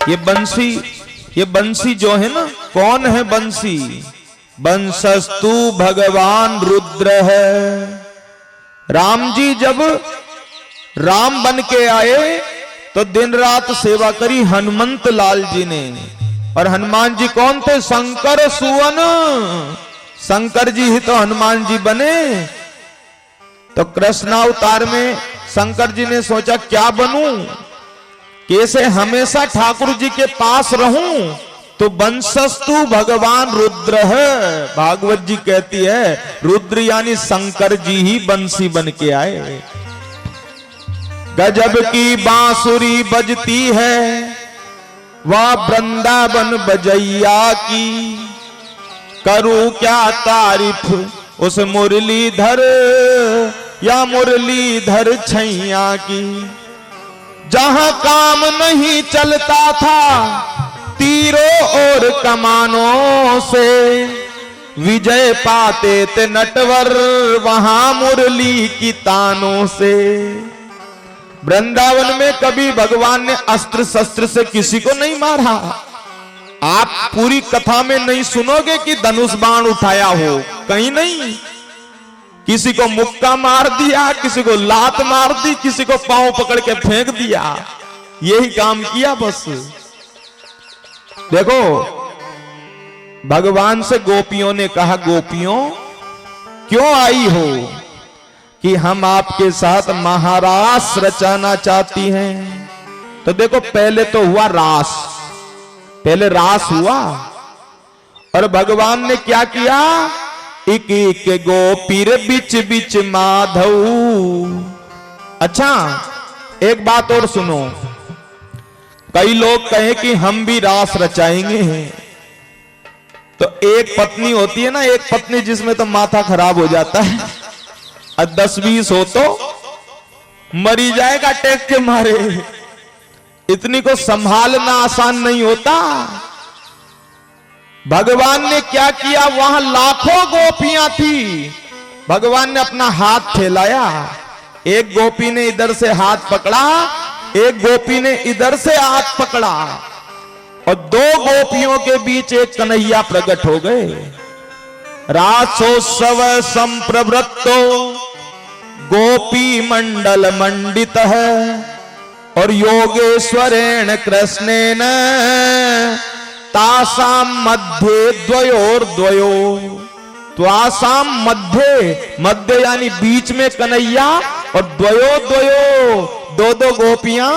ये बंसी जो है ना, कौन है बंसी? बंसस्तु भगवान रुद्र है। राम जी जब राम बन के आए तो दिन रात सेवा करी हनुमंत लाल जी ने। और हनुमान जी कौन थे? शंकर सुवन। शंकर जी ही तो हनुमान जी बने। तो कृष्णावतार में शंकर जी ने सोचा क्या बनूं, कैसे हमेशा ठाकुर जी के पास रहूं? तो बंसस्तु भगवान रुद्र है। भागवत जी कहती है रुद्र यानी शंकर जी ही बंसी बन के आए। गजब की बांसुरी बजती है वह वृंदावन बजैया की। करूं क्या तारीफ उस मुरलीधर या मुरलीधर छैया की। जहां काम नहीं चलता था तीरों और कमानों से, विजय पाते थे नटवर वहां मुरली की तानों से। वृंदावन में कभी भगवान ने अस्त्र शस्त्र से किसी को नहीं मारा। आप पूरी कथा में नहीं सुनोगे कि धनुष बाण उठाया हो, कहीं नहीं। किसी को मुक्का मार दिया, किसी को लात मार दी, किसी को पांव पकड़ के फेंक दिया, यही काम किया बस। देखो भगवान से गोपियों ने कहा, गोपियों क्यों आई हो? कि हम आपके साथ महारास रचाना चाहती हैं। तो देखो पहले तो हुआ रास, पहले रास हुआ और भगवान ने क्या किया? एक एक गोपीर बिच बिच माधव। अच्छा एक बात और सुनो, कई लोग कहे कि हम भी रास रचाएंगे। तो एक पत्नी होती है ना, एक पत्नी जिसमें तो माथा खराब हो जाता है, 10-20 हो तो मरी जाएगा टेक के मारे। इतनी को संभालना आसान नहीं होता। भगवान ने क्या किया? वहां लाखों गोपियां थी। भगवान ने अपना हाथ फैलाया, एक गोपी ने इधर से हाथ पकड़ा, एक गोपी ने इधर से हाथ पकड़ा और दो गोपियों के बीच एक कन्हैया प्रकट हो गए। रासोत्सव संप्रवृत्तो गोपी मंडल मंडित है और योगेश्वरेण कृष्णेन तासाम मध्य द्वयोर द्वयो। त्वासाम मध्य, मध्य यानी बीच में कन्हैया और द्वयो द्वयो, दो दो गोपियां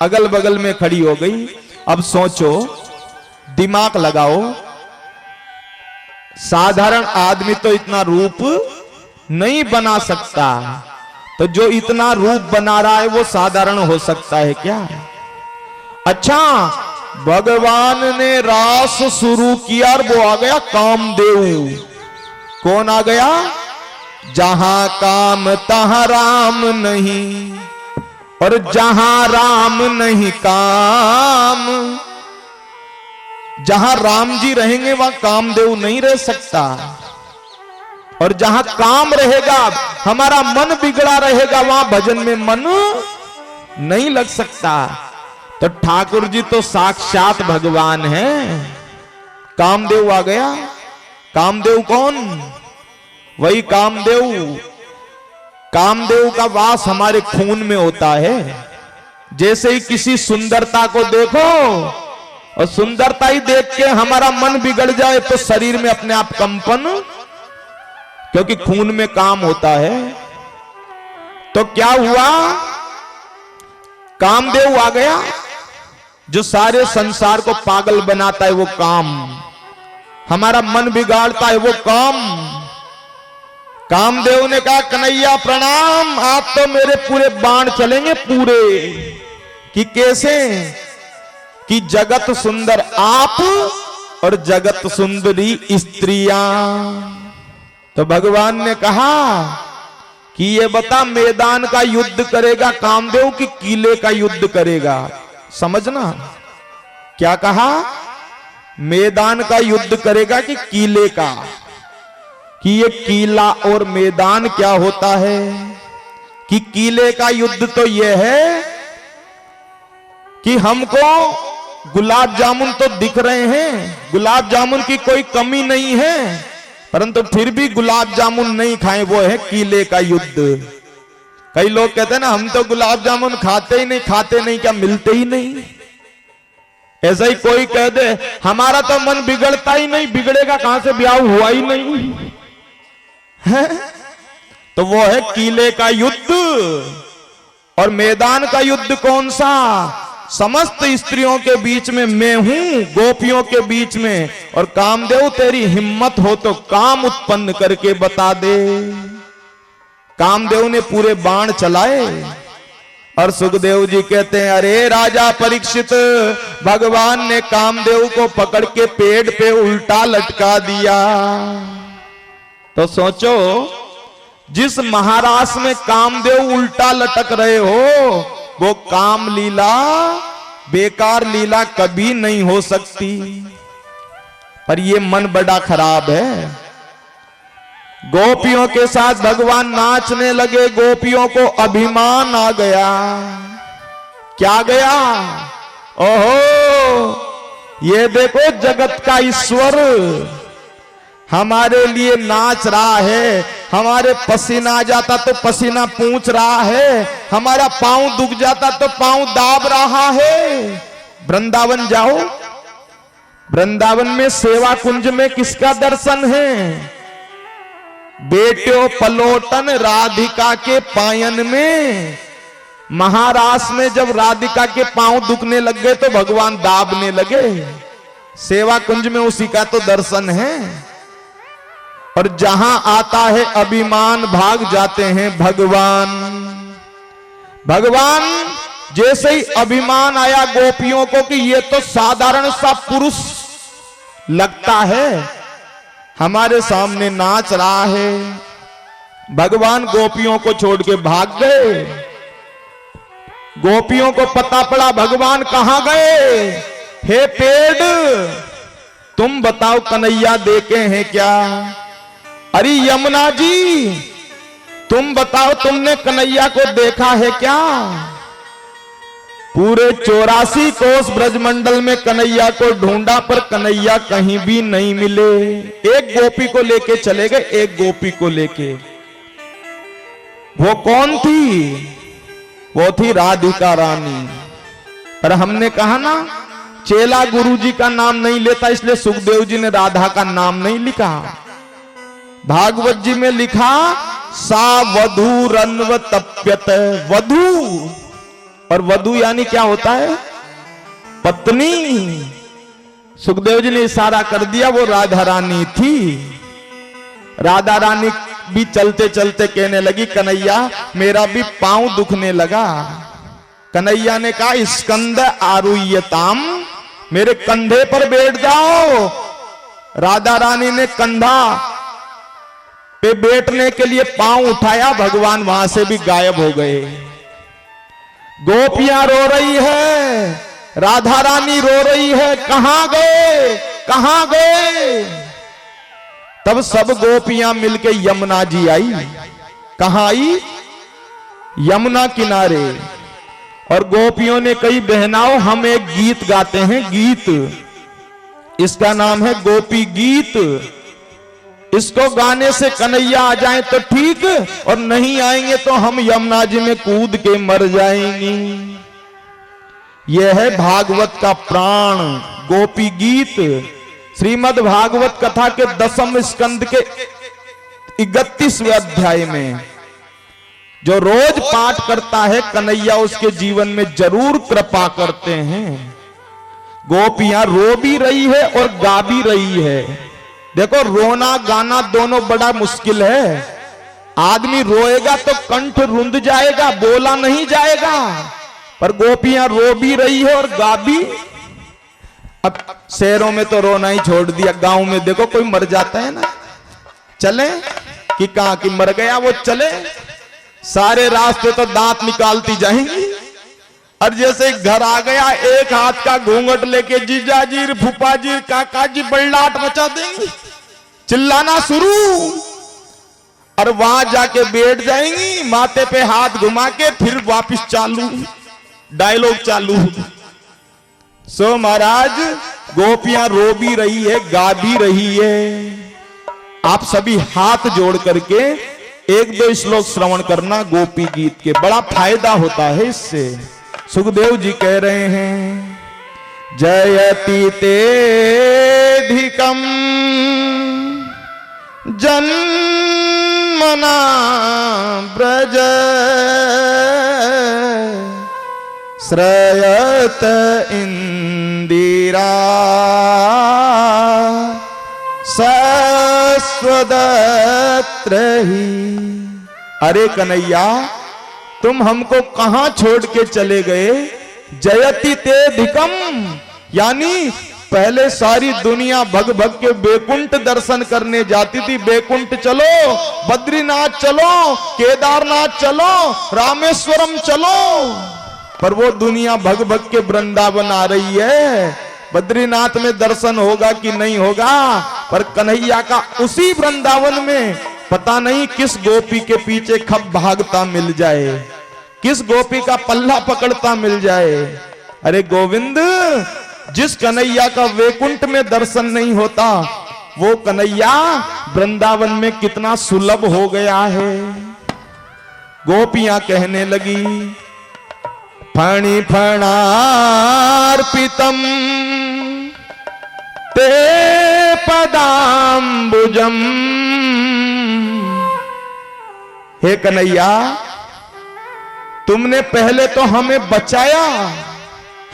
अगल बगल में खड़ी हो गई। अब सोचो, दिमाग लगाओ, साधारण आदमी तो इतना रूप नहीं बना सकता, तो जो इतना रूप बना रहा है वो साधारण हो सकता है क्या? अच्छा भगवान ने रास शुरू किया और वो आ गया कामदेव। कौन आ गया? जहां काम तहां राम नहीं और जहां राम नहीं काम। जहां राम जी रहेंगे वहां कामदेव नहीं रह सकता, और जहां काम रहेगा, हमारा मन बिगड़ा रहेगा, वहां भजन में मन नहीं लग सकता। तो ठाकुर जी तो साक्षात भगवान हैं। कामदेव आ गया। कामदेव कौन? वही कामदेव। कामदेव का वास हमारे खून में होता है। जैसे ही किसी सुंदरता को देखो और सुंदरता ही देख के हमारा मन बिगड़ जाए तो शरीर में अपने आप कंपन, क्योंकि खून में काम होता है। तो क्या हुआ? कामदेव आ गया। जो सारे संसार को पागल बनाता है वो काम, हमारा मन बिगाड़ता है वो काम। कामदेव ने कहा कन्हैया प्रणाम, आज तो मेरे पूरे बाण चलेंगे पूरे। कि कैसे? कि जगत सुंदर आप और जगत सुंदरी स्त्रियां। तो भगवान ने कहा कि ये बता, मैदान का युद्ध करेगा कामदेव कि किले का युद्ध करेगा? समझना क्या कहा? मैदान का युद्ध करेगा कि किले का? कि ये किला और मैदान क्या होता है? कि किले का युद्ध तो ये है कि हमको गुलाब जामुन तो दिख रहे हैं, गुलाब जामुन की कोई कमी नहीं है, परंतु फिर भी गुलाब जामुन नहीं खाएं, वो है कीले का युद्ध। कई लोग कहते हैं ना, हम तो गुलाब जामुन खाते ही नहीं, खाते नहीं क्या मिलते ही नहीं। ऐसा ही कोई कह दे हमारा तो मन बिगड़ता ही नहीं, बिगड़ेगा कहां से, ब्याह हुआ ही नहीं है। तो वो है कीले का युद्ध। और मैदान का युद्ध कौन सा? समस्त स्त्रियों के बीच में मैं हूं, गोपियों के बीच में, और कामदेव तेरी हिम्मत हो तो काम उत्पन्न करके बता दे। कामदेव ने पूरे बाण चलाए और सुखदेव जी कहते हैं, अरे राजा परीक्षित, भगवान ने कामदेव को पकड़ के पेड़ पे उल्टा लटका दिया। तो सोचो, जिस महाराज में कामदेव उल्टा लटक रहे हो, वो काम लीला, बेकार लीला कभी नहीं हो सकती। पर ये मन बड़ा खराब है। गोपियों के साथ भगवान नाचने लगे, गोपियों को अभिमान आ गया। क्या गया? ओहो, ये देखो जगत का ईश्वर हमारे लिए नाच रहा है, हमारे पसीना आ जाता तो पसीना पूंछ रहा है, हमारा पांव दुख जाता तो पांव दाब रहा है। वृंदावन जाओ, वृंदावन में सेवा कुंज में किसका दर्शन है? बेटियों पलोटन राधिका के पायन में। महाराष्ट्र में जब राधिका के पांव दुखने लग गए तो भगवान दाबने लगे। सेवा कुंज में उसी का तो दर्शन है। और जहां आता है अभिमान, भाग जाते हैं भगवान। भगवान जैसे ही अभिमान आया गोपियों को कि ये तो साधारण सा पुरुष लगता है, हमारे सामने नाच रहा है, भगवान गोपियों को छोड़ के भाग गए। गोपियों को पता पड़ा भगवान कहां गए। हे पेड़, तुम बताओ कन्हैया देखे हैं क्या? अरे यमुना जी, तुम बताओ तुमने कन्हैया को देखा है क्या? पूरे 84 कोस ब्रजमंडल में कन्हैया को ढूंढा, पर कन्हैया कहीं भी नहीं मिले। एक गोपी को लेके चले गए, एक गोपी को लेके। वो कौन थी? वो थी राधिका रानी। पर हमने कहा ना, चेला गुरु जी का नाम नहीं लेता, इसलिए सुखदेव जी ने राधा का नाम नहीं लिखा। भागवत जी में लिखा सा वधू रन्व तप्यत। वधू, और वधू यानी क्या होता है? पत्नी। सुखदेव जी ने इशारा कर दिया, वो राधा रानी थी। राधा रानी भी चलते चलते कहने लगी, कन्हैया मेरा भी पांव दुखने लगा। कन्हैया ने कहा, स्कंद आरुह्यताम, मेरे कंधे पर बैठ जाओ। राधा रानी ने कंधा पे बैठने के लिए पांव उठाया, भगवान वहां से भी गायब हो गए। गोपियां रो रही है, राधा रानी रो रही है, कहां गए, कहां गए? तब सब गोपियां मिलके यमुना जी आई। कहां आई? यमुना किनारे। और गोपियों ने कही, बहनाओं हम एक गीत गाते हैं, गीत, इसका नाम है गोपी गीत। इसको गाने से कन्हैया आ जाए तो ठीक, और नहीं आएंगे तो हम यमुना जी में कूद के मर जाएंगे। यह है भागवत का प्राण, गोपी गीत। श्रीमद् भागवत कथा के 10वें स्कंद के 31वें अध्याय में जो रोज पाठ करता है, कन्हैया उसके जीवन में जरूर कृपा करते हैं। गोपियां रो भी रही है और गा भी रही है। देखो, रोना गाना दोनों बड़ा मुश्किल है। आदमी रोएगा तो कंठ रुंध जाएगा, बोला नहीं जाएगा। पर गोपियां रो भी रही है और गा भी। अब शहरों में तो रोना ही छोड़ दिया, गांव में देखो कोई मर जाता है ना, चले कि कहां की मर गया वो चले, सारे रास्ते तो दांत निकालती जाएंगी। और जैसे घर आ गया, एक हाथ का घूंघट लेके जीजाजी, फूफाजी, काकाजी बल्लाट मचा देंगी, चिल्लाना शुरू। और वहां जाके बैठ जाएंगी, माथे पे हाथ घुमा के, फिर वापस चालू, डायलॉग चालू। सो महाराज गोपियां रो भी रही है, गा भी रही है। आप सभी हाथ जोड़ करके एक दो श्लोक श्रवण करना गोपी गीत के, बड़ा फायदा होता है इससे। सुखदेव जी कह रहे हैं, जयति तेधिकम जन्मना ब्रज श्रयत इंदिरा सस्वदत्र ही। अरे कन्हैया, तुम हमको कहां छोड़ के चले गए? जयति तेधिकम, यानी पहले सारी दुनिया भग भग के बैकुंठ दर्शन करने जाती थी। बैकुंठ चलो, बद्रीनाथ चलो, केदारनाथ चलो, रामेश्वरम चलो, पर वो दुनिया भग भग के वृंदावन आ रही है। बद्रीनाथ में दर्शन होगा कि नहीं होगा, पर कन्हैया का उसी वृंदावन में पता नहीं किस गोपी के पीछे खप भागता मिल जाए, किस गोपी का पल्ला पकड़ता मिल जाए। अरे गोविंद, जिस कन्हैया का वैकुंठ में दर्शन नहीं होता, वो कन्हैया वृंदावन में कितना सुलभ हो गया है। गोपियां कहने लगी, फणि फणार्पितम ते पदाम्बुजम। हे कन्हैया, तुमने पहले तो हमें बचाया,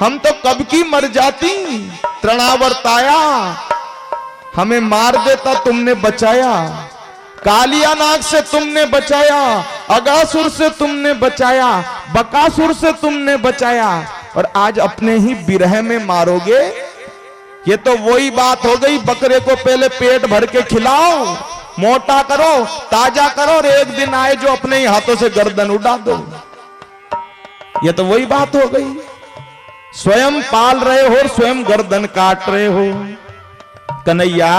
हम तो कब की मर जाती। तृणावर्ताया, हमें मार देता, तुमने बचाया। कालिया नाग से तुमने बचाया, अगासुर से तुमने बचाया, बकासुर से तुमने बचाया, और आज अपने ही विरह में मारोगे। ये तो वही बात हो गई, बकरे को पहले पेट भर के खिलाओ, मोटा करो, ताजा करो, और एक दिन आए जो अपने ही हाथों से गर्दन उड़ा दो। ये तो वही बात हो गई, स्वयं पाल रहे हो और स्वयं गर्दन काट रहे हो। कन्हैया,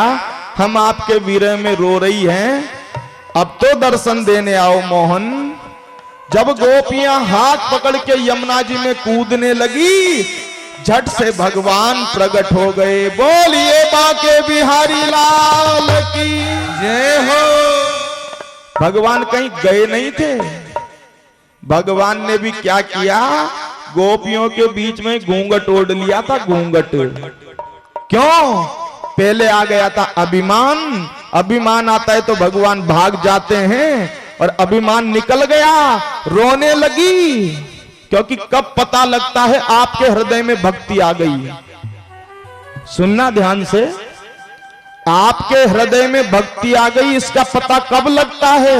हम आपके विरह में रो रही हैं, अब तो दर्शन देने आओ मोहन। जब गोपियां हाथ पकड़ के यमुना जी में कूदने लगी, झट से भगवान प्रकट हो गए। बोलिए बांके बिहारी लाल की जय हो। भगवान कहीं गए नहीं थे, भगवान ने भी क्या किया, गोपियों के बीच में घूंघट ओढ़ लिया था। घूंघट क्यों? पहले आ गया था अभिमान। अभिमान आता है तो भगवान भाग जाते हैं, और अभिमान निकल गया, रोने लगी। क्योंकि कब पता लगता है आपके हृदय में भक्ति आ गई? सुनना ध्यान से, आपके हृदय में भक्ति आ गई, इसका पता कब लगता है?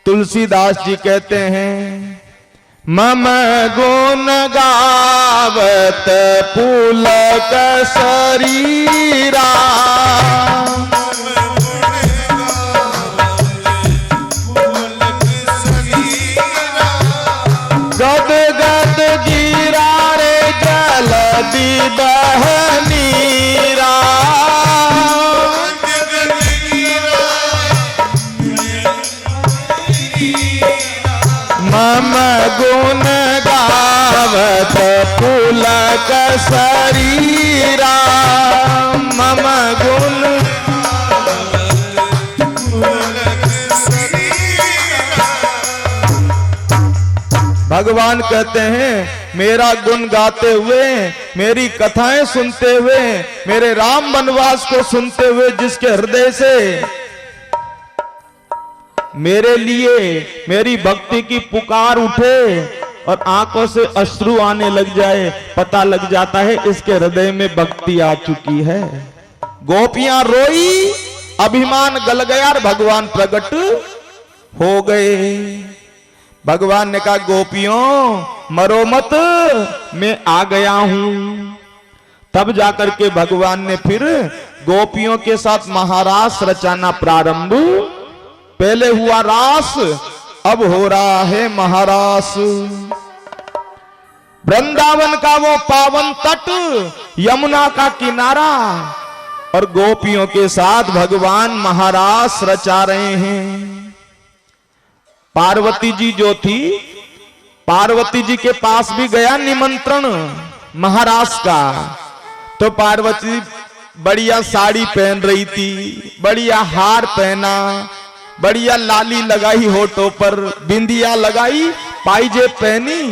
तुलसीदास जी कहते हैं, मम गुण गावत पुलक शरीरा, गद गद गिरा रे जलधि बह नीरा। मम गुण गावत पुलक शरीरा, मम गुण भगवान कहते हैं, मेरा गुण गाते हुए, मेरी कथाएं सुनते हुए, मेरे राम वनवास को सुनते हुए जिसके हृदय से मेरे लिए मेरी भक्ति की पुकार उठे और आंखों से अश्रु आने लग जाए, पता लग जाता है इसके हृदय में भक्ति आ चुकी है। गोपियां रोई, अभिमान गल गया और भगवान प्रकट हो गए। भगवान ने कहा, गोपियों मरो मत, मैं आ गया हूं। तब जाकर के भगवान ने फिर गोपियों के साथ महारास रचाना प्रारंभ। पहले हुआ रास, अब हो रहा है महारास। वृंदावन का वो पावन तट, यमुना का किनारा, और गोपियों के साथ भगवान महारास रचा रहे हैं। पार्वती जी जो थी, पार्वती जी के पास भी गया निमंत्रण, महाराष्ट्र का। तो पार्वती बढ़िया साड़ी पहन रही थी, बढ़िया हार पहना, बढ़िया लाली लगाई होठों पर, बिंदिया लगाई, पायजेब पहनी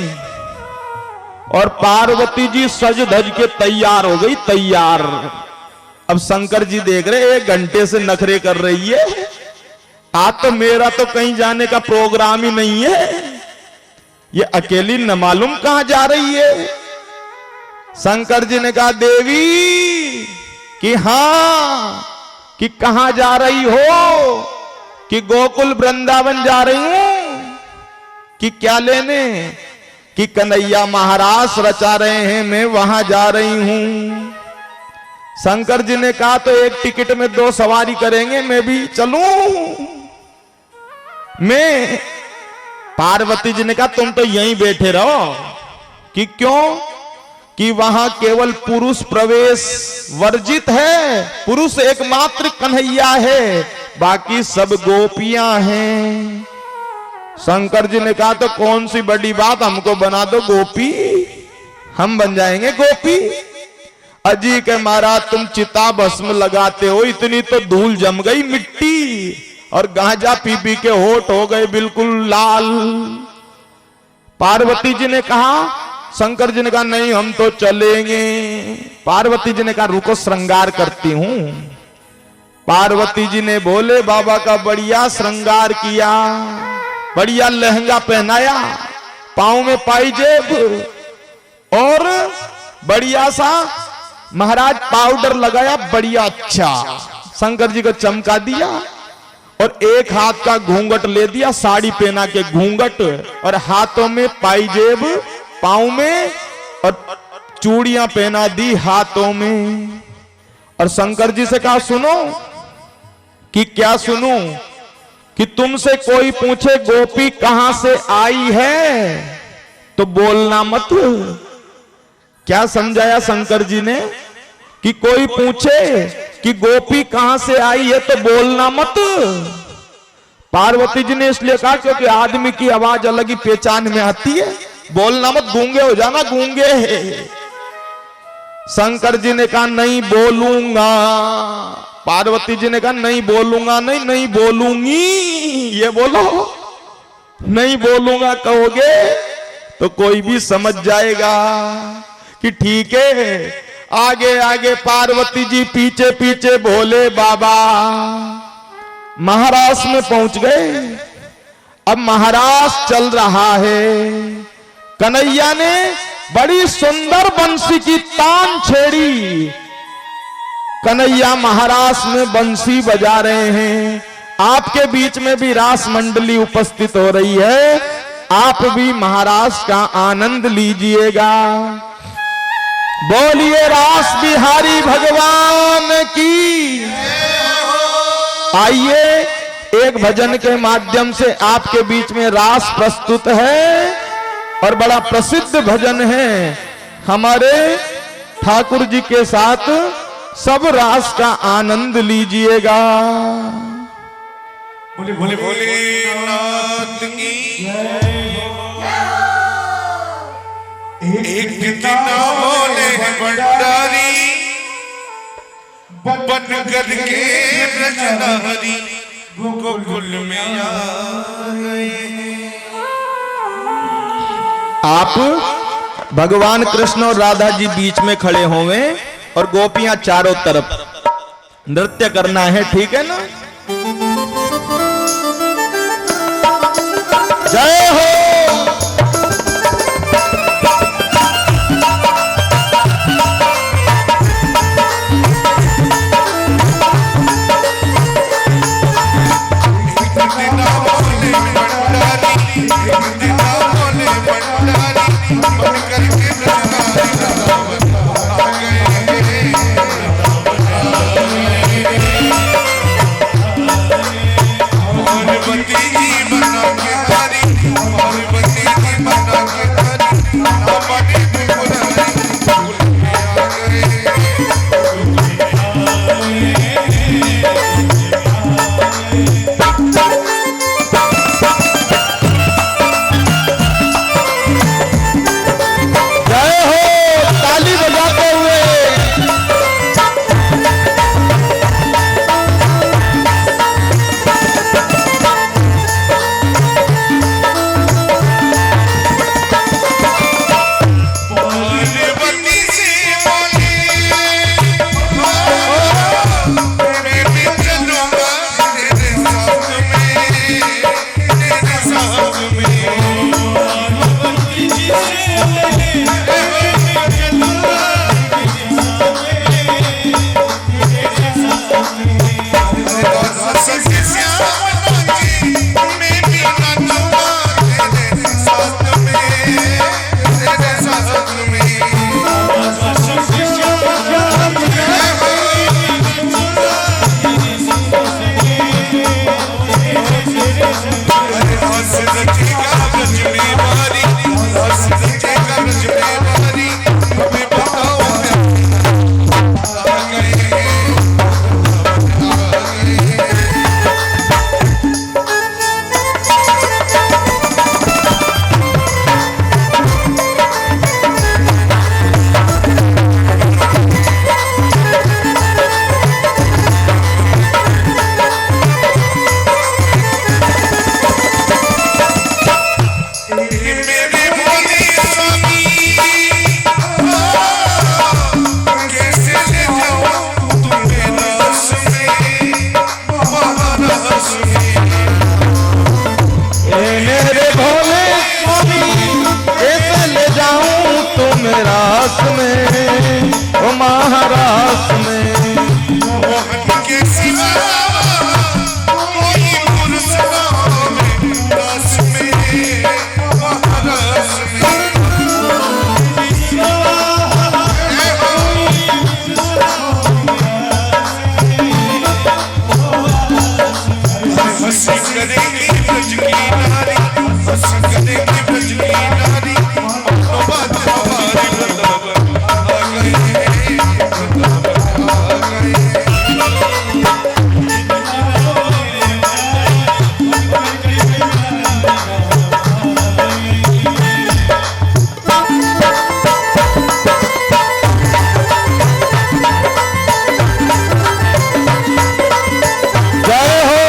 और पार्वती जी सज धज के तैयार हो गई, तैयार। अब शंकर जी देख रहे 1 घंटे से नखरे कर रही है, आज तो मेरा तो कहीं जाने का प्रोग्राम ही नहीं है, ये अकेली न मालूम कहां जा रही है। शंकर जी ने कहा देवी कि हां, कि कहां जा रही हो, कि गोकुल वृंदावन जा रही हूं, कि क्या लेने, कि कन्हैया महाराज रचा रहे हैं, मैं वहां जा रही हूं। शंकर जी ने कहा तो 1 टिकट में 2 सवारी करेंगे, मैं भी चलूं। मैं पार्वती जी ने कहा तुम तो यहीं बैठे रहो। कि क्यों, कि वहां केवल पुरुष प्रवेश वर्जित है, पुरुष एकमात्र कन्हैया है, बाकी सब गोपियां हैं। शंकर जी ने कहा तो कौन सी बड़ी बात, हमको बना दो गोपी, हम बन जाएंगे गोपी। अजी के महाराज तुम चिता भस्म लगाते हो, इतनी तो धूल जम गई मिट्टी, और गांजा पी पी के होठ हो गए बिल्कुल लाल। पार्वती जी ने कहा, शंकर जी ने कहा नहीं हम तो चलेंगे। पार्वती जी ने कहा रुको श्रृंगार करती हूं। पार्वती जी ने भोले बाबा का बढ़िया श्रृंगार किया, बढ़िया लहंगा पहनाया, पांव में पायजेब और बढ़िया सा महाराज पाउडर लगाया, बढ़िया अच्छा शंकर जी को चमका दिया, और 1 हाथ का घूंघट ले दिया, साड़ी पहना के घूंघट, और हाथों में पायजेब, पांव में, और चूड़ियां पहना दी हाथों में। और शंकर जी से कहा सुनो, कि क्या सुनूं, कि तुमसे कोई पूछे गोपी कहां से आई है तो बोलना मत। क्या समझाया शंकर जी ने, कि कोई पूछे कि गोपी कहां से आई है तो बोलना मत। पार्वती जी ने इसलिए कहा क्योंकि आदमी की आवाज अलग ही पहचान में आती है, बोलना मत, गूंगे हो जाना, गूंगे है। शंकर जी ने कहा नहीं बोलूंगा। पार्वती जी ने कहा नहीं बोलूंगा, नहीं नहीं बोलूंगी, ये बोलो, नहीं बोलूंगा कहोगे तो कोई भी समझ जाएगा कि ठीक है। आगे आगे पार्वती जी, पीछे पीछे भोले बाबा महाराष्ट्र में पहुंच गए। अब महाराष्ट्र चल रहा है, कन्हैया ने बड़ी सुंदर बंसी की तान छेड़ी। कन्हैया महाराष्ट्र में बंसी बजा रहे हैं, आपके बीच में भी रास मंडली उपस्थित हो रही है, आप भी महाराष्ट्र का आनंद लीजिएगा। बोलिए रास बिहारी भगवान की। आइए एक भजन के माध्यम से आपके बीच में रास प्रस्तुत है, और बड़ा प्रसिद्ध भजन है हमारे ठाकुर जी के साथ, सब रास का आनंद लीजिएगा। बोले बोले बोले नाथ की एक पिता बोले भंडारी, बन करके ब्रजधारी गोकुल में आए। आप भगवान कृष्ण और राधा जी बीच में खड़े होंगे और गोपियां चारों तरफ, नृत्य करना है, ठीक है ना। जय हो। रास में, ओ महारास में। मोहन के सिवा कोई पुरुष ना में, रस में महारस में। हंसी करेगी ब्रज की नारी, हंसी करेगी ब्रज की नारी, तो बात हमारे वृंदावन आ गए, वृंदावन आ गए। जय हो।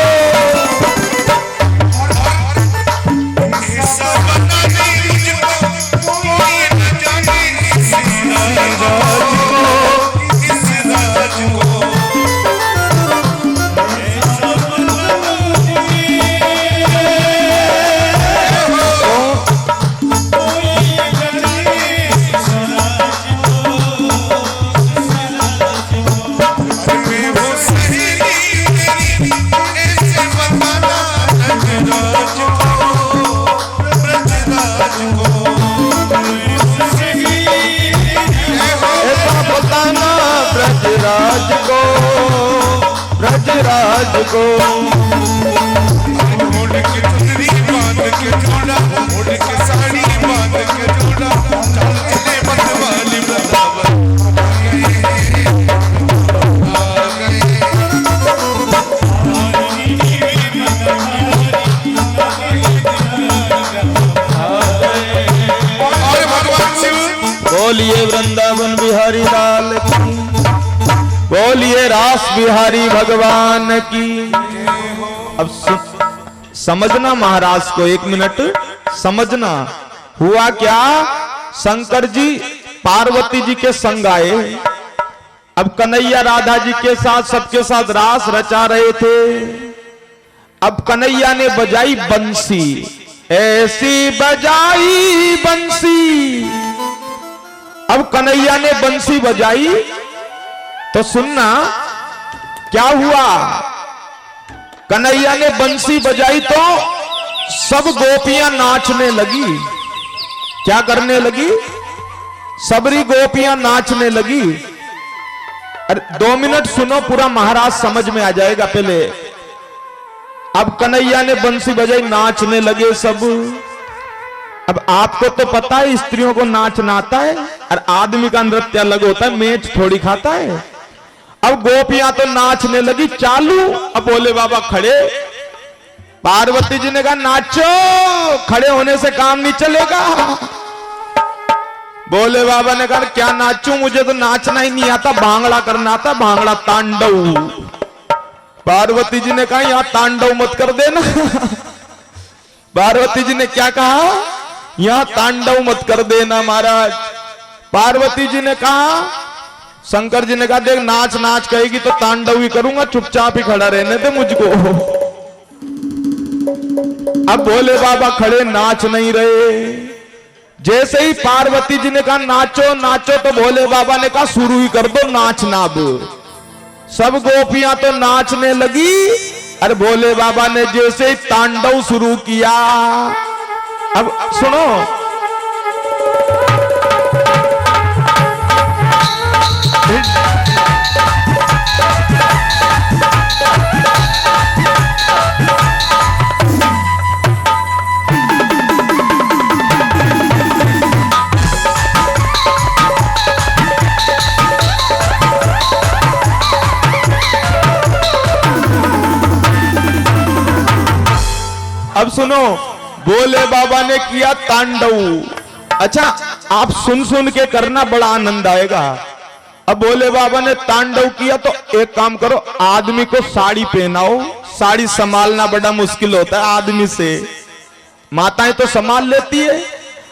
हिस्सा बना दे मुझको, कोई न जाने इस राज को, इस राज को। मैं वो सहेली तेरी, ऐसे बताना ब्रजराज को, ब्रजराज को। ऐसा बताना ब्रजराज को, ब्रजराज को। मोड़ के चुनरी बांध के जोड़ा, मोड़ के साड़ी बांध के जोड़ा, चल चले मतवाली वृंदावन आ गए। और भगवान शिव बोलिए वृंदावन बिहारी लाल की, बोलिए रास बिहारी भगवान की। अब समझना महाराज को, एक मिनट समझना। हुआ क्या, शंकर जी पार्वती जी के संग आए। अब कन्हैया राधा जी के साथ सबके साथ रास रचा रहे थे। अब कन्हैया ने बजाई बंसी, ऐसी बजाई बंसी। अब कन्हैया ने बंसी बजाई तो सुनना क्या हुआ। कन्हैया ने बंसी बजाई तो सब गोपियां नाचने लगी। क्या करने लगी, सबरी गोपियां नाचने लगी। अरे 2 मिनट सुनो, पूरा महाराज समझ में आ जाएगा। पहले अब कन्हैया ने बंसी बजाई, नाचने लगे सब। अब आपको तो पता है स्त्रियों को नाचना आता है, और आदमी का नृत्य अलग होता है, मैच थोड़ी खाता है। अब गोपियां तो नाचने लगी चालू। अब बोले बाबा खड़े। पार्वती जी ने कहा नाचो, खड़े होने से काम नहीं चलेगा। बोले बाबा ने कहा क्या नाचूं, मुझे तो नाचना ही नहीं आता, भांगड़ा करना आता, भांगड़ा तांडव। पार्वती जी ने कहा यहां तांडव मत कर देना। पार्वती जी ने क्या कहा, यहां तांडव मत कर देना महाराज। पार्वती जी ने कहा, शंकर जी ने कहा देख नाच नाच कहेगी तो तांडव ही करूंगा, चुपचाप ही खड़ा रहने दे मुझको। अब भोले बाबा खड़े नाच नहीं रहे। जैसे ही पार्वती जी ने कहा नाचो नाचो, तो भोले बाबा ने कहा शुरू ही कर दो नाचना। अब सब गोपियां तो नाचने लगी। अरे भोले बाबा ने जैसे ही तांडव शुरू किया, अब सुनो, अब सुनो, भोले बाबा ने किया तांडव। अच्छा आप सुन सुन के करना, बड़ा आनंद आएगा। अब भोले बाबा ने तांडव किया तो एक काम करो, आदमी को साड़ी पहनाओ। साड़ी संभालना बड़ा मुश्किल होता है आदमी से, माताएं तो संभाल लेती है।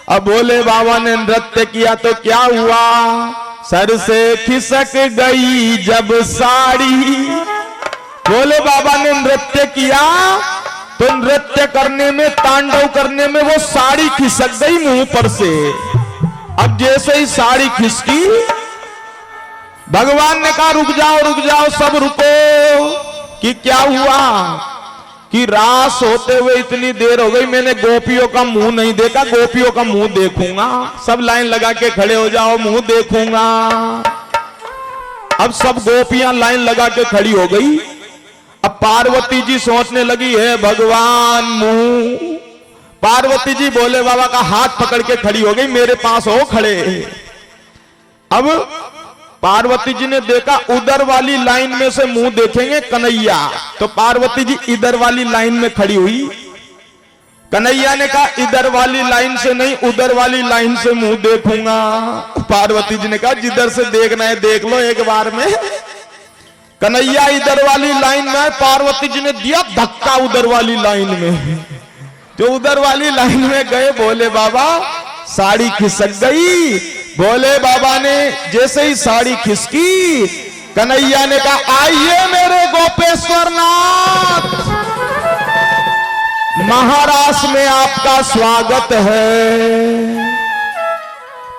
अब भोले बाबा ने नृत्य किया तो क्या हुआ, सर से खिसक गई जब साड़ी। भोले बाबा ने नृत्य किया तो नृत्य करने में, तांडव करने में वो साड़ी खिसक गई मुंह पर से। अब जैसे ही साड़ी खिसकी, भगवान ने कहा रुक जाओ सब रुको। कि क्या हुआ? कि रास होते हुए इतनी देर हो गई, मैंने गोपियों का मुंह नहीं देखा, गोपियों का मुंह देखूंगा। सब लाइन लगा के खड़े हो जाओ, मुंह देखूंगा। अब सब गोपियां लाइन लगा के खड़ी हो गई। अब पार्वती जी सोचने लगी है भगवान मुंह। पार्वती जी भोले बाबा का हाथ पकड़ के खड़ी हो गई, मेरे पास हो खड़े। अब पार्वती जी ने देखा उधर वाली लाइन में से मुंह देखेंगे कन्हैया, तो पार्वती जी इधर वाली लाइन में खड़ी हुई। कन्हैया ने कहा इधर वाली लाइन से नहीं, उधर वाली लाइन से मुंह देखूंगा। पार्वती जी ने कहा जिधर से देखना है देख लो एक बार में। कन्हैया इधर वाली लाइन में, पार्वती जी ने दिया धक्का उधर वाली लाइन में। जो उधर वाली लाइन में गए भोले बाबा, साड़ी खिसक गई। भोले बाबा ने जैसे ही साड़ी खिसकी, कन्हैया ने कहा आइए मेरे गोपेश्वर नाथ, महाराष्ट्र में आपका स्वागत है।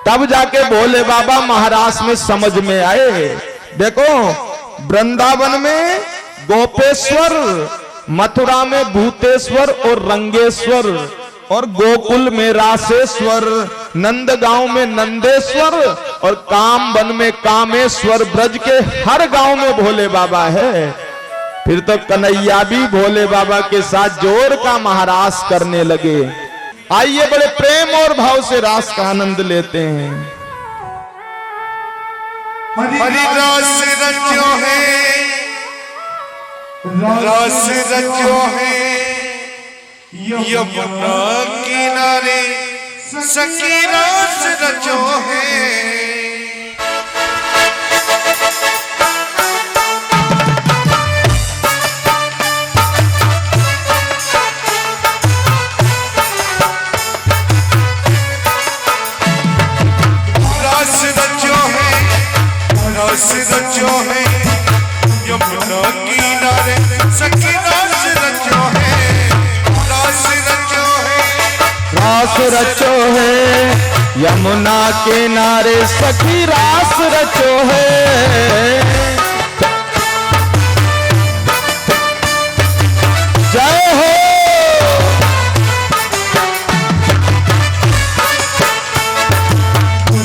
तब जाके भोले बाबा महाराष्ट्र में समझ में आए। देखो वृंदावन में गोपेश्वर, मथुरा में भूतेश्वर और रंगेश्वर, और गोकुल में रासेश्वर, नंदगांव में नंदेश्वर, और कामवन में कामेश्वर। ब्रज के हर गांव में भोले बाबा है। फिर तो कन्हैया भी भोले बाबा के साथ जोर का महारास करने लगे। आइए बड़े प्रेम और भाव से रास का आनंद लेते हैं। हरि रास रचो है, रास रचो है, यमुना किनारे सखी रास रचो है। रास रचो है, रास रचो है, यमुना किनारे सखी रास रचो है। रास रचो है, यमुना किनारे सखी रास रचो है। जय हो।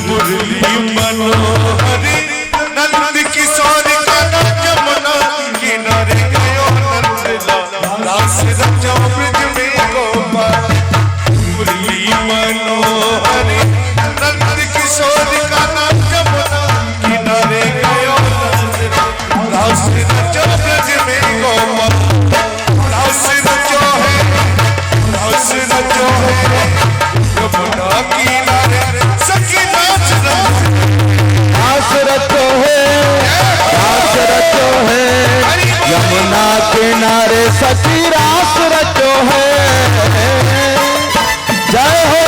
मुरली मनोहरी नंद किशोर का यमुना किनारे गयो नंदलाल, रास रचो ब्रज में गोपाल। मुरली मनोहरी नंद किशोर का यमुना किनारे गयो नंदलाल, रास रचो ब्रज में गोपाल। रास रचो है, रास रचो है, यमुना किनारे सखी रास रास रचो है, रास रचो है, यमुना किनारे सखी रास रचो है। जय हो।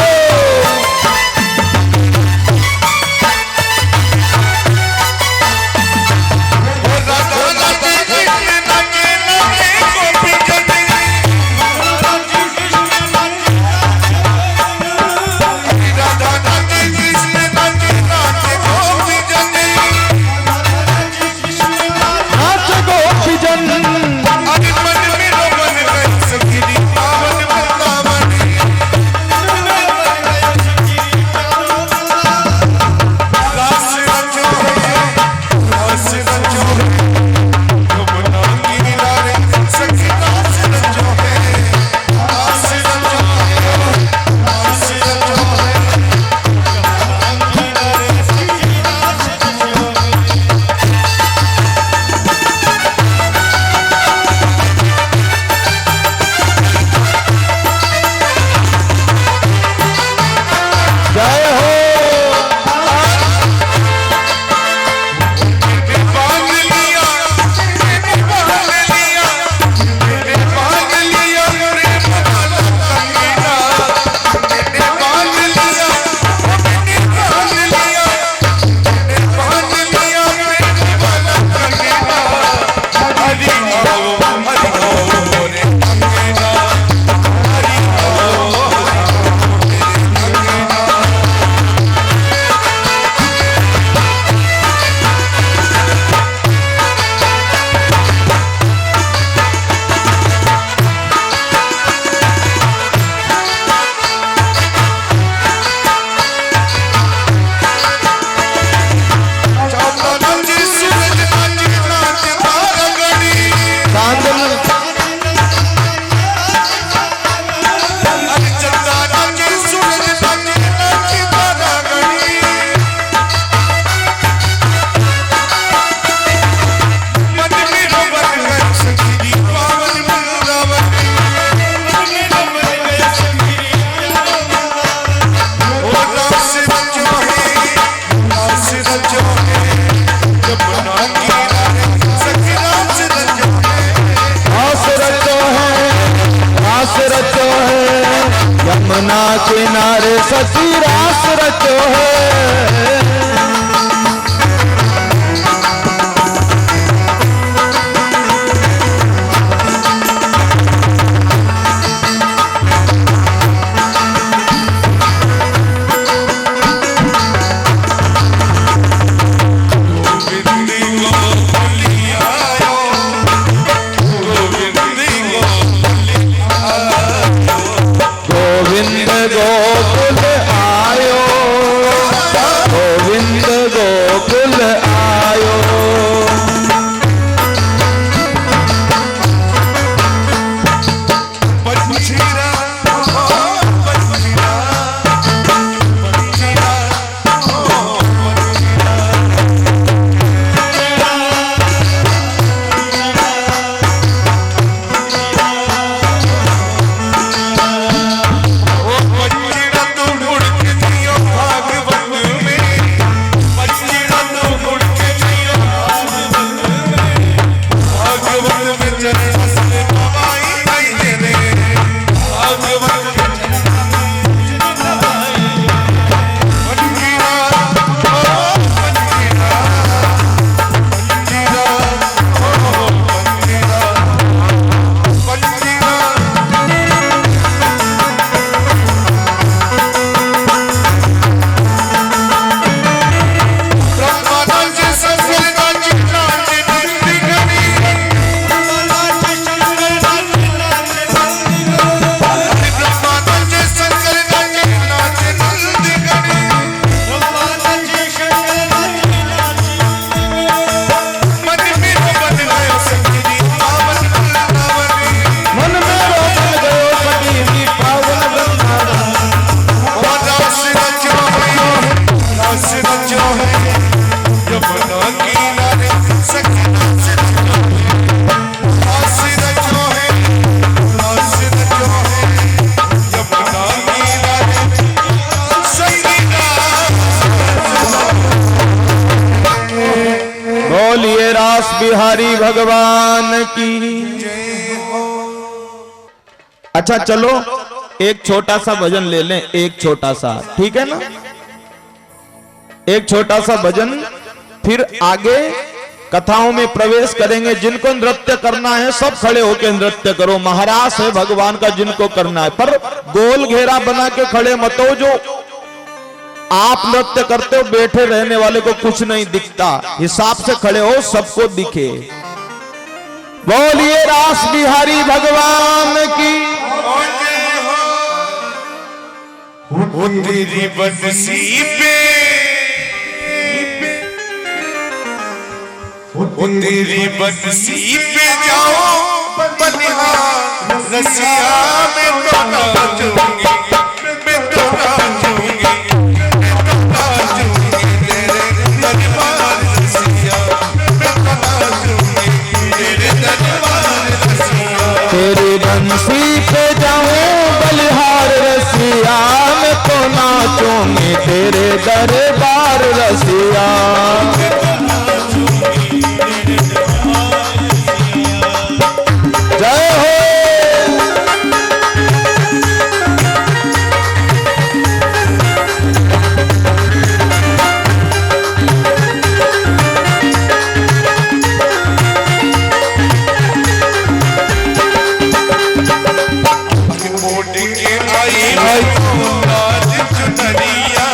गीला रे सखी आस रचो है यमुना गीला रे सैया। बोलिए रास बिहारी भगवान की। अच्छा चलो एक छोटा सा भजन ले लें, एक छोटा सा, ठीक है ना? एक छोटा सा भजन, फिर आगे कथाओं में प्रवेश करेंगे। जिनको नृत्य करना है सब खड़े होकर नृत्य करो। महाराज है भगवान का जिनको करना है, पर गोल घेरा बना के खड़े मत हो। जो आप नृत्य करते हो बैठे रहने वाले को कुछ नहीं दिखता, हिसाब से खड़े हो सबको दिखे। बोलिए रास बिहारी भगवान की। वो तेरी बंसी पे वो तेरी बंसी पे जाओ बनिहार रसिया में तो नाचूंगी, मैं तो नाचूंगी, तेरे दरबार रसिया मैं तो नाचूंगी, तेरे दरबार रसिया। तेरी बंसी पे जाऊं बलिहार रसिया में तो नाचूंगी, तेरे दरबार रसिया। जय हो। मोड़ के आई लाज चुनरिया,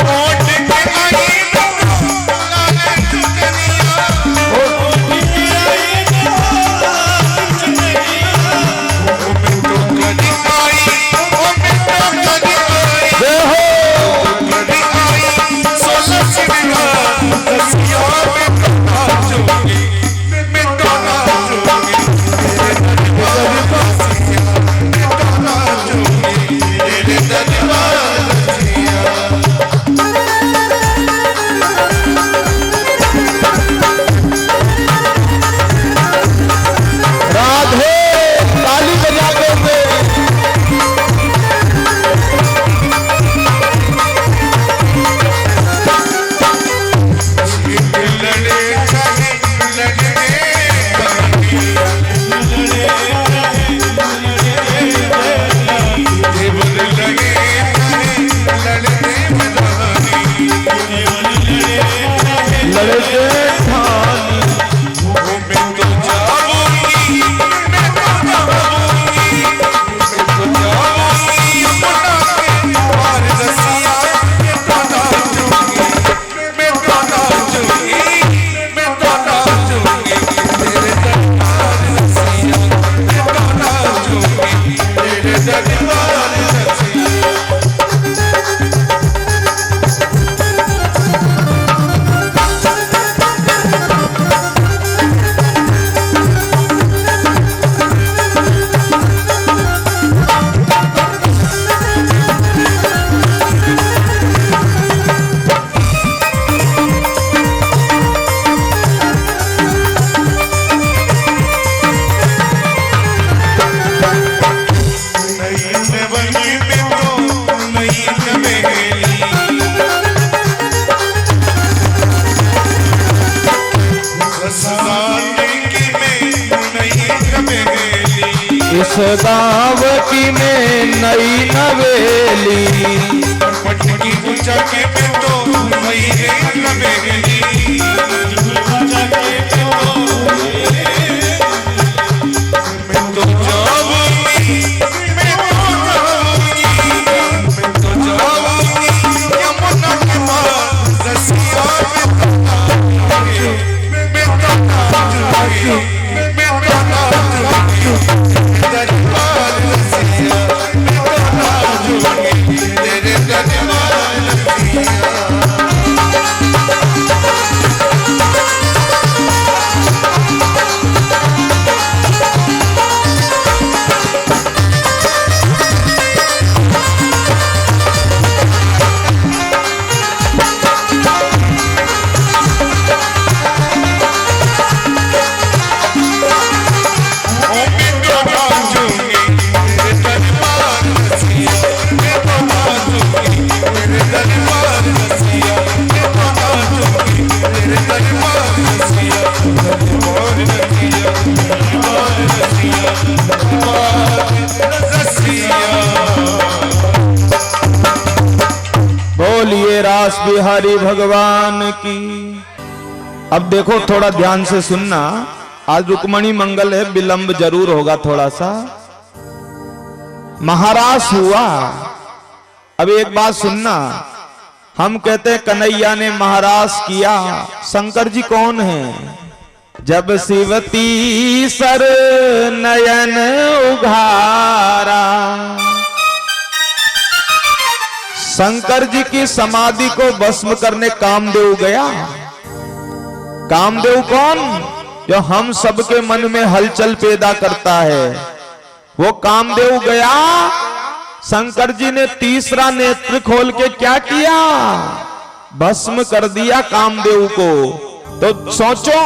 मोड़ के आई लाज चुनरिया, मैं तो कभी आई, मैं तो कभी आई, जय हो। कभी आई सोलह सिंगा रसिया में तो नाचूंगी, मैं तो नाचूंगी, तेरे दरबार रसिया मैं तो नाचूंगी, तेरे दरबार रसिया। राधे ताली बजाते हुए। लड़े चाहे लड़ने देवर लगे चाहे लड़ने बधानी, लड़के ठानी मैं तो जाऊंगी, मैं तो जाऊंगी, मैं तो जाऊंगी यमुना के पार रसिया मैं तो नाचूंगी, मैं तो नाचूंगी, मैं तो नाचूंगी, तेरे दरबार रसिया मैं तो नाचूंगी, तेरे दरबार रसिया। इस गाँव की में नई नवेली, पटकी पूजा के पे तो वही है नवेली, मैं तो जाऊंगी, मैं तो जाऊंगी, मैं तो जाऊंगी यमुना के पार रसिया मैं तो नाचूंगी, मैं तो नाचूंगी, दरबार रसिया मैं तो नाचूंगी, तेरे दरबार रसिया। बोलिए रास बिहारी भगवान की। अब देखो थोड़ा ध्यान से सुनना, आज रुक्मणी मंगल है, विलंब जरूर होगा थोड़ा सा। महारास हुआ। अब एक बात सुनना, हम कहते हैं कन्हैया ने महारास किया, शंकर जी कौन है? जब शिवती सर नयन उघारा, शंकर जी की समाधि को भस्म करने कामदेव गया। कामदेव कौन? जो हम सबके मन में हलचल पैदा करता है, वो कामदेव गया। शंकर जी ने तीसरा नेत्र खोल के क्या किया? भस्म कर दिया कामदेव को। तो सोचो,